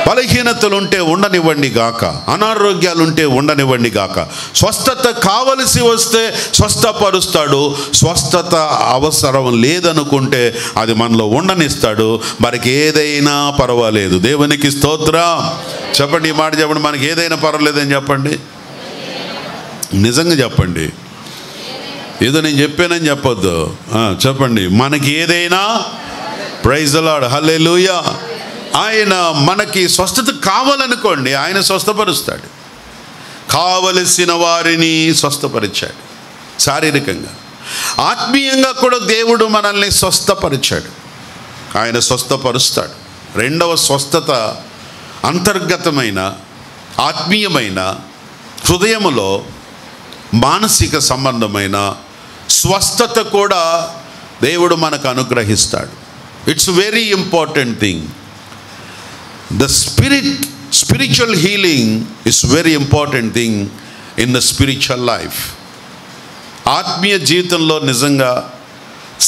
Speaker 1: బలహీనతలుంటే ఉండనివ్వండి గాక, అనారోగ్యాలుంటే ఉండనివ్వండి గాక, స్వస్థత కావలసి వస్తే స్వస్థపరుస్తాడు, స్వస్థత అవసరం లేదనుకుంటే అది మనలో ఉండనిస్తాడు. మనకి ఏదైనా పర్వాలేదు. దేవునికి స్తోత్రం. చెప్పండి, ఈ మాట చెప్పండి, మనకి ఏదైనా పర్వాలేదని చెప్పండి. నిజంగా చెప్పండి, ఏదో నేను చెప్పానని చెప్పొద్దు. చెప్పండి, మనకి ఏదైనా. ప్రైజ్ ది లార్డ్, హల్లెలూయా. ఆయన మనకి స్వస్థత కావాలనుకోండి, ఆయన స్వస్థపరుస్తాడు. కావలసిన వారిని స్వస్థపరిచాడు. శారీరకంగా, ఆత్మీయంగా కూడా దేవుడు మనల్ని స్వస్థపరిచాడు. ఆయన స్వస్థపరుస్తాడు. రెండవ స్వస్థత అంతర్గతమైన, ఆత్మీయమైన, హృదయములో మానసిక సంబంధమైన స్వస్థత కూడా దేవుడు మనకు అనుగ్రహిస్తాడు. It's very important thing. The spiritual healing is very important thing in the spiritual life. ఆత్మీయ జీవితంలో నిజంగా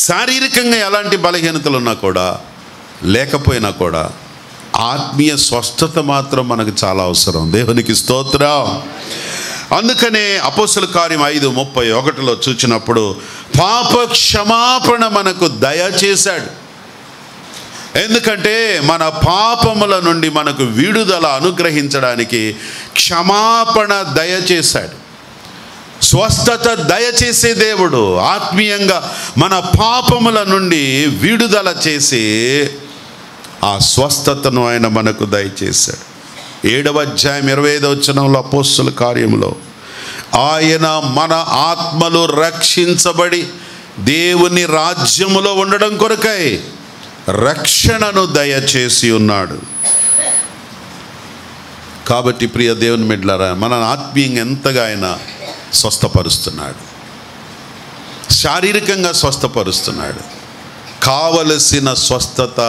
Speaker 1: శారీరకంగా ఎలాంటి బలహీనతలు ఉన్నా కూడా, లేకపోయినా కూడా, ఆత్మీయ స్వస్థత మాత్రం మనకు చాలా అవసరం. దేవునికి స్తోత్రం. అందుకనే అపోస్తలుల కార్యం 5:31 చూచినప్పుడు పాప క్షమాపణ మనకు దయచేశాడు. ఎందుకంటే మన పాపముల నుండి మనకు విడుదల అనుగ్రహించడానికి క్షమాపణ దయచేశాడు. స్వస్థత దయచేసే దేవుడు ఆత్మీయంగా మన పాపముల నుండి విడుదల చేసి ఆ స్వస్థతను ఆయన మనకు దయచేశాడు. 7వ అధ్యాయం 25వ వచనంలో అపోస్తలుల కార్యంలో ఆయన మన ఆత్మలు రక్షించబడి దేవుని రాజ్యములో ఉండడం కొరకై రక్షణను దయచేసి ఉన్నాడు. కాబట్టి ప్రియ దేవుని బిడ్డలారా, మన ఆత్మీయంగా ఎంతగా ఆయన స్వస్థపరుస్తున్నాడు, శారీరకంగా స్వస్థపరుస్తున్నాడు. కావలసిన స్వస్థత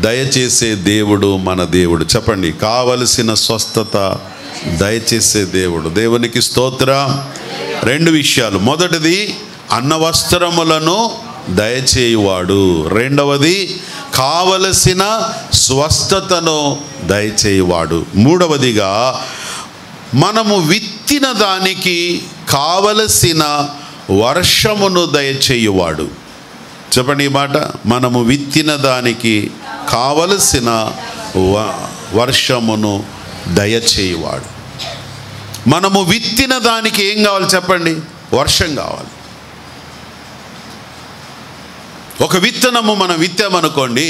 Speaker 1: దయచేసే దేవుడు మన దేవుడు. చెప్పండి, కావలసిన స్వస్థత దయచేసే దేవుడు. దేవునికి స్తోత్రం. 2 విషయాలు. మొదటిది అన్నవస్త్రములను దయచేయువాడు. రెండవది కావలసిన స్వస్థతను దయచేయువాడు. మూడవదిగా మనము విత్తిన దానికి కావలసిన వర్షమును దయచేయువాడు. చెప్పండి ఈ మాట. మనము విత్తిన దానికి కావలసిన వర్షమును దయచేయువాడు. మనము విత్తిన దానికి ఏం కావాలి చెప్పండి? వర్షం కావాలి. ఒక విత్తనము మనం విత్తామనుకోండి,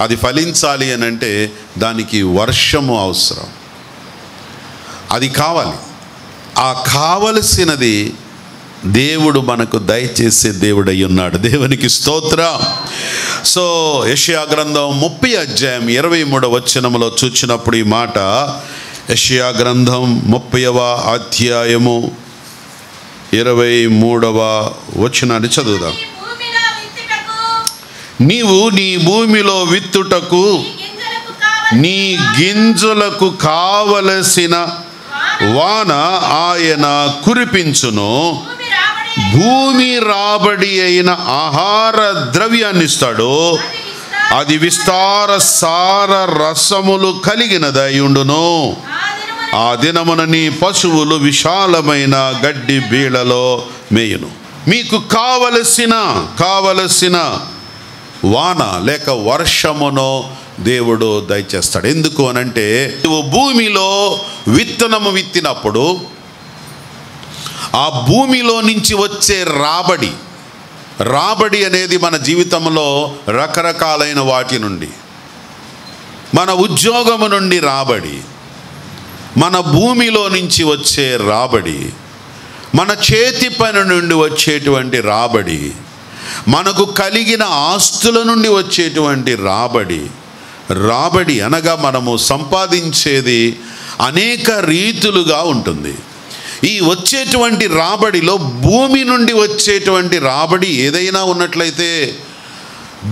Speaker 1: అది ఫలించాలి అని అంటే దానికి వర్షము అవసరం. అది కావాలి. ఆ కావలసినది దేవుడు మనకు దయచేసే దేవుడు అయి ఉన్నాడు. దేవునికి స్తోత్రం. సో యెషయా గ్రంథం 30వ అధ్యాయం 23వ వచనములో చూచినప్పుడు ఈ మాట, యెషయా గ్రంథం 30వ అధ్యాయము 23వ వచనాన్ని చదువుదాం. నీవు నీ భూమిలో విత్తుటకు నీ గింజలకు కావలసిన వాన ఆయన కురిపించును, భూమి రాబడి అయిన ఆహార ద్రవ్యాన్ని ఇస్తాడు, అది విస్తార సార రసములు కలిగినదై ఉండును. ఆ దినమున నీ పశువులు విశాలమైన గడ్డి బీళ్లలో మేయును. మీకు కావలసిన వాన లేక వర్షమును దేవుడు దయచేస్తాడు. ఎందుకు అనంటే, నువ్వు భూమిలో విత్తనము విత్తినప్పుడు ఆ భూమిలో నుంచి వచ్చే రాబడి అనేది మన జీవితంలో రకరకాలైన వాటి నుండి, మన ఉద్యోగము నుండి రాబడి, మన భూమిలో నుంచి వచ్చే రాబడి, మన చేతి పని నుండి వచ్చేటువంటి రాబడి, మనకు కలిగిన ఆస్తుల నుండి వచ్చేటువంటి రాబడి అనగా మనము సంపాదించేది అనేక రీతులుగా ఉంటుంది. ఈ వచ్చేటువంటి రాబడిలో భూమి నుండి వచ్చేటువంటి రాబడి ఏదైనా ఉన్నట్లయితే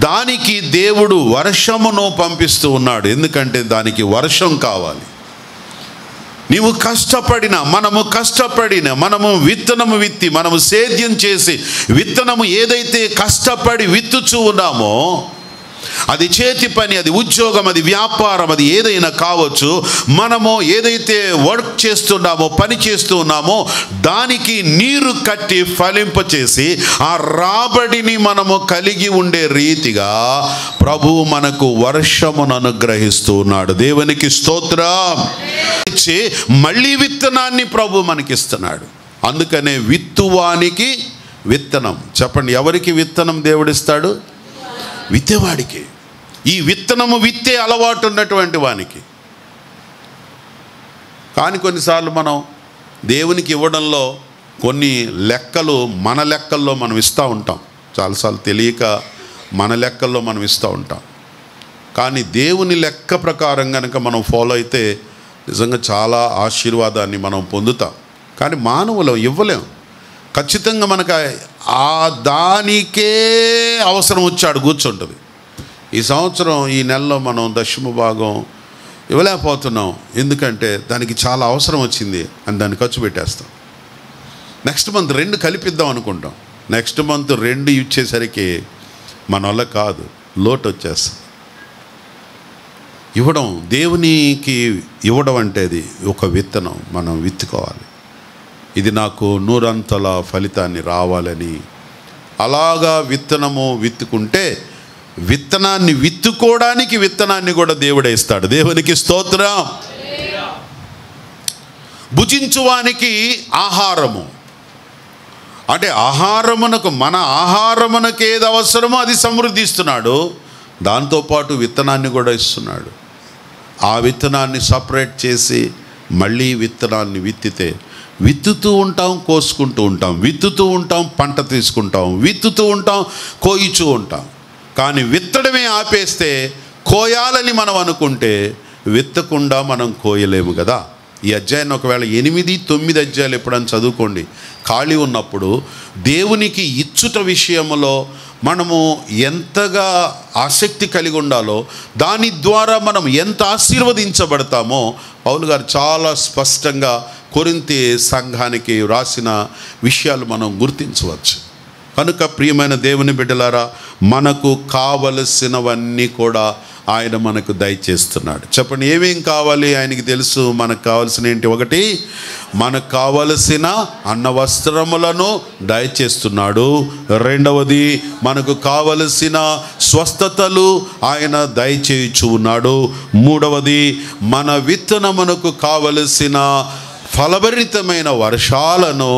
Speaker 1: దానికి దేవుడు వర్షమును పంపిస్తూ ఉన్నాడు. ఎందుకంటే దానికి వర్షం కావాలి. మనము విత్తనము విత్తి, మనము సేద్యం చేసి విత్తనము ఏదైతే కష్టపడి విత్తుచూ ఉన్నామో, అది చేతి పని, అది ఉద్యోగం, అది వ్యాపారం, అది ఏదైనా కావచ్చు. మనము ఏదైతే వర్క్ చేస్తున్నామో, పని చేస్తూ ఉన్నామో, దానికి నీరు కట్టి ఫలింపచేసి ఆ రాబడిని మనము కలిగి ఉండే రీతిగా ప్రభువు మనకు వర్షమును అనుగ్రహిస్తూ ఉన్నాడు. దేవునికి స్తోత్రం. ఇచ్చి మళ్ళీ విత్తనాన్ని ప్రభు మనకిస్తున్నాడు. అందుకనే విత్తువానికి విత్తనం. చెప్పండి, ఎవరికి విత్తనం దేవుడిస్తాడు? విత్తేవాడికి. ఈ విత్తనము విత్తే అలవాటు ఉన్నటువంటి వానికి. కానీ కొన్నిసార్లు మనం దేవునికి ఇవ్వడంలో కొన్ని లెక్కలు మన లెక్కల్లో మనం ఇస్తూ ఉంటాం. చాలాసార్లు తెలియక మన లెక్కల్లో మనం ఇస్తూ ఉంటాం. కానీ దేవుని లెక్క ప్రకారం కనుక మనం ఫాలో అయితే నిజంగా చాలా ఆశీర్వాదాన్ని మనం పొందుతాం. కానీ మానవులం ఇవ్వలేం. ఖచ్చితంగా మనకు ఆ దానికే అవసరం వచ్చాడు కూర్చుంటుంది. ఈ సంవత్సరం ఈ నెలలో మనం 10వ భాగం ఇవ్వలేకపోతున్నాం. ఎందుకంటే దానికి చాలా అవసరం వచ్చింది అని దాన్ని ఖర్చు పెట్టేస్తాం. నెక్స్ట్ మంత్ 2 కలిపిద్దాం అనుకుంటాం. నెక్స్ట్ మంత్ 2 ఇచ్చేసరికి మన వల్ల కాదు, లోటు వచ్చేస్తాం. ఇవ్వడం, దేవునికి ఇవ్వడం అంటే అది ఒక విత్తనం. మనం విత్తుకోవాలి, ఇది నాకు నూరంతల ఫలితాన్ని రావాలని. అలాగా విత్తనము విత్తుకుంటే విత్తనాన్ని విత్తుకోవడానికి విత్తనాన్ని కూడా దేవుడే ఇస్తాడు. దేవునికి స్తోత్రం. భుజించువానికి ఆహారము అంటే ఆహారమునకు, మన ఆహారమునకు ఏది అవసరమో అది సమృద్ధిస్తున్నాడు, దాంతోపాటు విత్తనాన్ని కూడా ఇస్తున్నాడు. ఆ విత్తనాన్ని సపరేట్ చేసి మళ్ళీ విత్తనాన్ని విత్తితే విత్తుతూ ఉంటాం, కోసుకుంటూ ఉంటాం, విత్తుతూ ఉంటాం, పంట తీసుకుంటాం, విత్తుతూ ఉంటాం, కోయిచూ ఉంటాం. కానీ విత్తడమే ఆపేస్తే కోయాలని మనం అనుకుంటే విత్తకుండా మనం కోయలేము కదా. ఈ అధ్యాయాన్ని ఒకవేళ 8, 9 అధ్యాయాలు ఎప్పుడైనా చదువుకోండి. ఖాళీ ఉన్నప్పుడు దేవునికి ఇచ్చుట విషయంలో మనము ఎంతగా ఆసక్తి కలిగి ఉండాలో, దాని ద్వారా మనం ఎంత ఆశీర్వదించబడతామో పౌలు గారు చాలా స్పష్టంగా కొరింథీ సంఘానికి రాసిన విషయాలు మనం గుర్తించవచ్చు. కనుక ప్రియమైన దేవుని బిడ్డలారా, మనకు కావలసినవన్నీ కూడా ఆయన మనకు దయచేస్తున్నాడు. చెప్పండి, ఏమేం కావాలి? ఆయనకి తెలుసు మనకు కావాల్సిన ఏంటి. ఒకటి, మనకు కావలసిన అన్న వస్త్రములను దయచేస్తున్నాడు. రెండవది, మనకు కావలసిన స్వస్థతలు ఆయన దయచేయచ్చు ఉన్నాడు. మూడవది, మన విత్తనమునకు కావలసిన ఫలభరితమైన వర్షాలను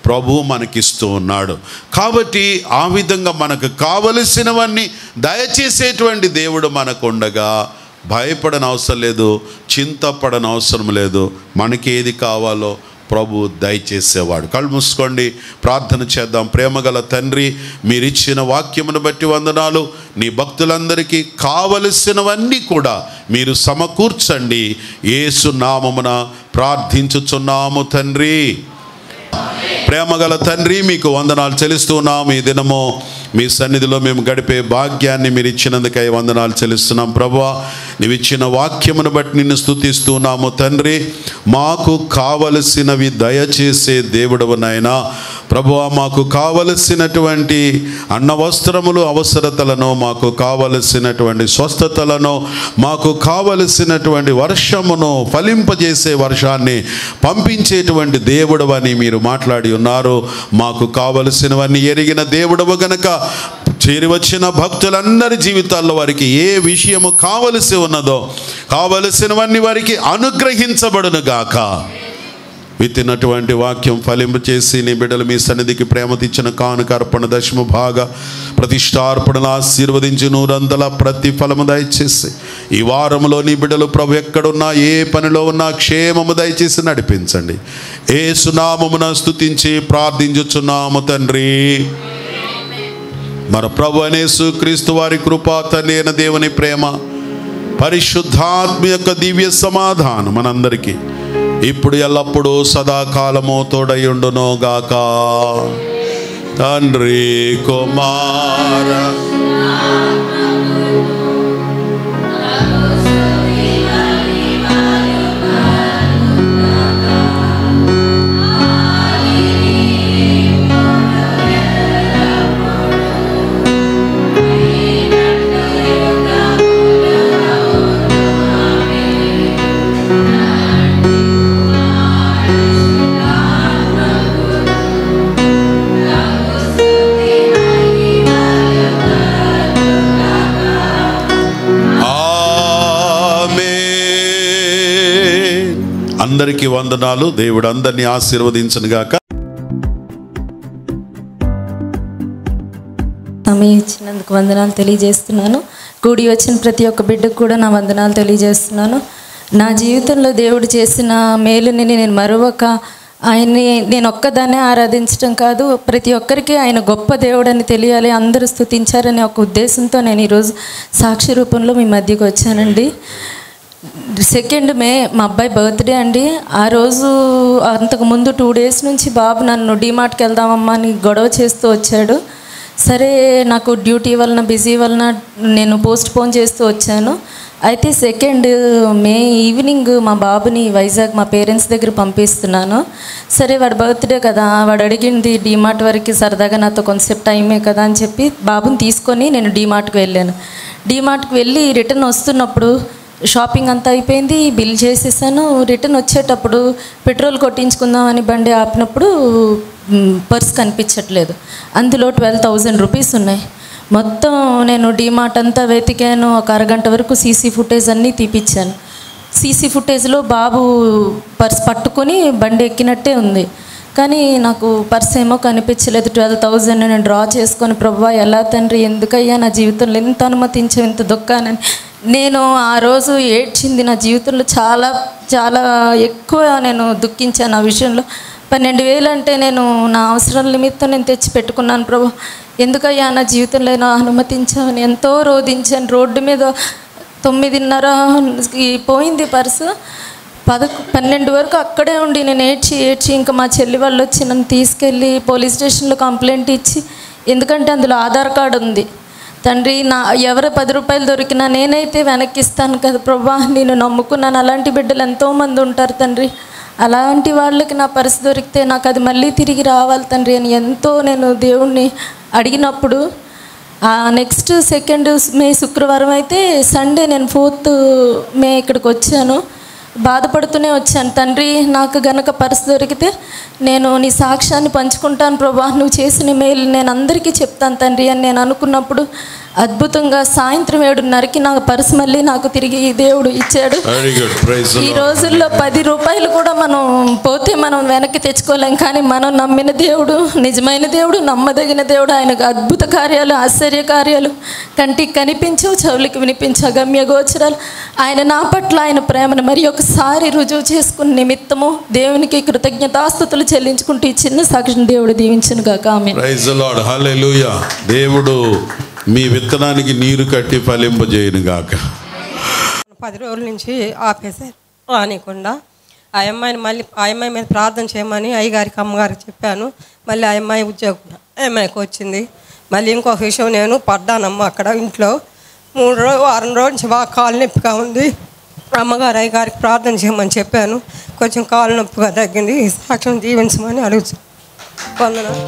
Speaker 1: ప్రభు మనకిస్తూ ఉన్నాడు. కాబట్టి ఆ విధంగా మనకు కావలసినవన్నీ దయచేసేటువంటి దేవుడు మనకు ఉండగా భయపడని అవసరం లేదు, చింతపడని అవసరం లేదు. మనకి ఏది కావాలో ప్రభు దయచేసేవాడు. కళ్ళు మూసుకోండి, ప్రార్థన చేద్దాం. ప్రేమగల తండ్రి, మీరిచ్చిన వాక్యమును బట్టి వందనాలు. నీ భక్తులందరికీ కావలసినవన్నీ కూడా మీరు సమకూర్చండి. యేసు నామమున ప్రార్థించుచున్నాము తండ్రి. ప్రేమగల తండ్రి, మీకు వందనాలు చెల్లిస్తున్నాము. ఈ దినము మీ సన్నిధిలో మేము గడిపే భాగ్యాన్ని మీరు ఇచ్చినందుకై వందనాలు చెల్లిస్తున్నాం. ప్రభువా, నీవు ఇచ్చిన వాక్యమును బట్టి నిన్ను స్తుతిస్తున్నాము తండ్రి. మాకు కావలసినవి దయచేసే దేవుడవు నాయనా. ప్రభువా, మాకు కావలసినటువంటి అన్న వస్త్రములు అవసరతలను, మాకు కావలసినటువంటి స్వస్థతలను, మాకు కావలసినటువంటి వర్షమును, ఫలింపజేసే వర్షాన్ని పంపించేటువంటి దేవుడవని మీరు మాట్లాడి ఉన్నారు. మాకు కావలసినవన్నీ ఎరిగిన దేవుడవు గనక చేరి వచ్చిన భక్తులందరి జీవితాల్లో వారికి ఏ విషయము కావలసి ఉన్నదో కావలసినవన్నీ వారికి అనుగ్రహించబడును గాక. విత్తినటువంటి వాక్యం ఫలింపు చేసి నీ బిడ్డలు మీ సన్నిధికి ప్రేమ తెచ్చిన కానుక, అర్పణ, దశమ భాగ, ప్రతిష్టార్పణను ఆశీర్వదించి నూరంతల ప్రతిఫలము దయచేసి ఈ వారంలో నీ బిడ్డలు ప్రభు ఎక్కడున్నా, ఏ పనిలో ఉన్నా క్షేమము దయచేసి నడిపించండి. యేసు నామమున స్తుతించి ప్రార్థించుచున్నాము తండ్రి. మన ప్రభు అయిన యేసుక్రీస్తు వారి కృప, తండ్రి అయిన దేవుని ప్రేమ, పరిశుద్ధాత్మ యొక్క దివ్య సమాధానం మనందరికీ ఇప్పుడు ఎల్లప్పుడూ సదాకాలము తోడయుండును గాక. తండ్రి, కుమార అందరికీ వందనాలు. దేవుడు అందరినీ ఆశీర్వదించును గాక.
Speaker 2: సమయం ఇచ్చినందుకు వందనాలు తెలియజేస్తున్నాను. కూడి వచ్చిన ప్రతి ఒక్క బిడ్డకు కూడా నా వందనాలు తెలియజేస్తున్నాను. నా జీవితంలో దేవుడు చేసిన మేలుని నేను మరొక ఆయన్ని నేను ఒక్కదాన్నే ఆరాధించడం కాదు, ప్రతి ఒక్కరికి ఆయన గొప్ప దేవుడని తెలియాలి, అందరూ స్తుతించారనే ఒక ఉద్దేశంతో నేను ఈరోజు సాక్షి రూపంలో మీ మధ్యకు వచ్చానండి. 2 మే మా అబ్బాయి బర్త్డే అండి. ఆ రోజు అంతకుముందు 2 డేస్ నుంచి బాబు నన్ను డీమార్ట్కి వెళ్దామమ్మా అని గొడవ చేస్తూ వచ్చాడు. సరే, నాకు డ్యూటీ వలన, బిజీ వలన నేను పోస్ట్ పోన్ చేస్తూ వచ్చాను. అయితే 2 మే ఈవినింగ్ మా బాబుని వైజాగ్ మా పేరెంట్స్ దగ్గర పంపిస్తున్నాను. సరే, వాడు బర్త్డే కదా, వాడు అడిగింది డీమార్ట్ వరకు సరదాగా నాతో కొంతసేపు టైమే కదా అని చెప్పి బాబుని తీసుకొని నేను డీమార్ట్కి వెళ్ళాను. డీమార్ట్కి వెళ్ళి రిటర్న్ వస్తున్నప్పుడు షాపింగ్ అంతా అయిపోయింది, బిల్ చేసేసాను. రిటర్న్ వచ్చేటప్పుడు పెట్రోల్ కొట్టించుకుందామని బండి ఆపినప్పుడు పర్స్ కనిపించట్లేదు. అందులో 12,000 రూపీస్ ఉన్నాయి. మొత్తం నేను డీమార్ట్ అంతా వెతికాను. ఒక అరగంట వరకు సీసీ ఫుటేజ్ అన్నీ తీపిచ్చాను. సీసీ ఫుటేజ్లో బాబు పర్స్ పట్టుకొని బండి ఎక్కినట్టే ఉంది, కానీ నాకు పర్స్ ఏమో కనిపించలేదు. 12,000 నేను డ్రా చేసుకొని, ప్రభువా ఎలా తండ్రి, ఎందుకయ్యా నా జీవితంలో ఎంత అనుమతించావు ఇంత దుఃఖానని నేను ఆ రోజు ఏడ్చింది. నా జీవితంలో చాలా చాలా ఎక్కువ నేను దుఃఖించాను ఆ విషయంలో. 12,000 అంటే నేను నా అవసరాల నిమిత్తం నేను తెచ్చి పెట్టుకున్నాను. ప్రభు ఎందుకయ్యా నా జీవితంలో నా అనుమతించావని ఎంతో రోధించాను. రోడ్డు మీద 9:30 పోయింది పర్సు. 12 వరకు అక్కడే ఉండి నేను ఏడ్చి ఇంకా మా చెల్లి వాళ్ళు వచ్చి నన్ను తీసుకెళ్ళి పోలీస్ స్టేషన్లో కంప్లైంట్ ఇచ్చి, ఎందుకంటే అందులో ఆధార్ కార్డు ఉంది. తండ్రి నా ఎవరు 10 రూపాయలు దొరికినా నేనైతే వెనక్కి ఇస్తాను కదా ప్రభా, నేను నమ్ముకున్నాను. అలాంటి బిడ్డలు ఎంతోమంది ఉంటారు తండ్రి, అలాంటి వాళ్ళకి నా పర్సు దొరికితే నాకు అది మళ్ళీ తిరిగి రావాలి తండ్రి అని ఎంతో నేను దేవుణ్ణి అడిగినప్పుడు, నెక్స్ట్ 2 మే శుక్రవారం అయితే సండే నేను 4th మే ఇక్కడికి వచ్చాను. బాధపడుతూనే వచ్చాను. తండ్రి నాకు గనక పర్సు దొరికితే నేను నీ సాక్ష్యాన్ని పంచుకుంటాను ప్రభా, నువ్వు చేసిన మేలు నేను అందరికీ చెప్తాను తండ్రి అని నేను అనుకున్నప్పుడు అద్భుతంగా సాయంత్రం 7:30కి నా పర్సు మళ్ళీ నాకు తిరిగి దేవుడు ఇచ్చాడు. ఈ రోజుల్లో 10 రూపాయలు కూడా మనం పోతే మనం వెనక్కి తెచ్చుకోలేం, కానీ మనం నమ్మిన దేవుడు నిజమైన దేవుడు, నమ్మదగిన దేవుడు. ఆయనకు అద్భుత కార్యాలు, ఆశ్చర్య కార్యాలు కంటికి కనిపించవు, చెవులకి వినిపించవు, గమ్య గోచరాలు. ఆయన నా పట్ల ఆయన ప్రేమను మరి ఒకసారి రుజువు చేసుకున్న నిమిత్తము దేవునికి కృతజ్ఞతాస్తుతులు చెల్లించుకుంటూ ఈ చిన్న సాక్ష్యం దేవుడు దీవించును గాక. Amen.
Speaker 1: Praise the Lord. Hallelujah. దేవుడు మీ విత్తనానికి నీరు కట్టి ఫలింపజేయును గాక.
Speaker 3: 10 రోజుల నుంచి ఆపేశారు రానికుండా. ఆ అమ్మాయి మీద ప్రార్థన చేయమని అయ్యగారికి అమ్మగారికి చెప్పాను. మళ్ళీ ఆ అమ్మాయి ఉద్యోగం అమ్మాయికి వచ్చింది. మళ్ళీ ఇంకొక విషయం, నేను పడ్డానమ్మ అక్కడ ఇంట్లో 3 రోజుల నుంచి బాగా కాలు నొప్పిగా ఉంది. అమ్మగారు అయ్యగారికి ప్రార్థన చేయమని చెప్పాను. కొంచెం కాలు నొప్పిగా తగ్గింది. సాక్ష్యం దీవించమని అడుగుతాను. వందనాలు.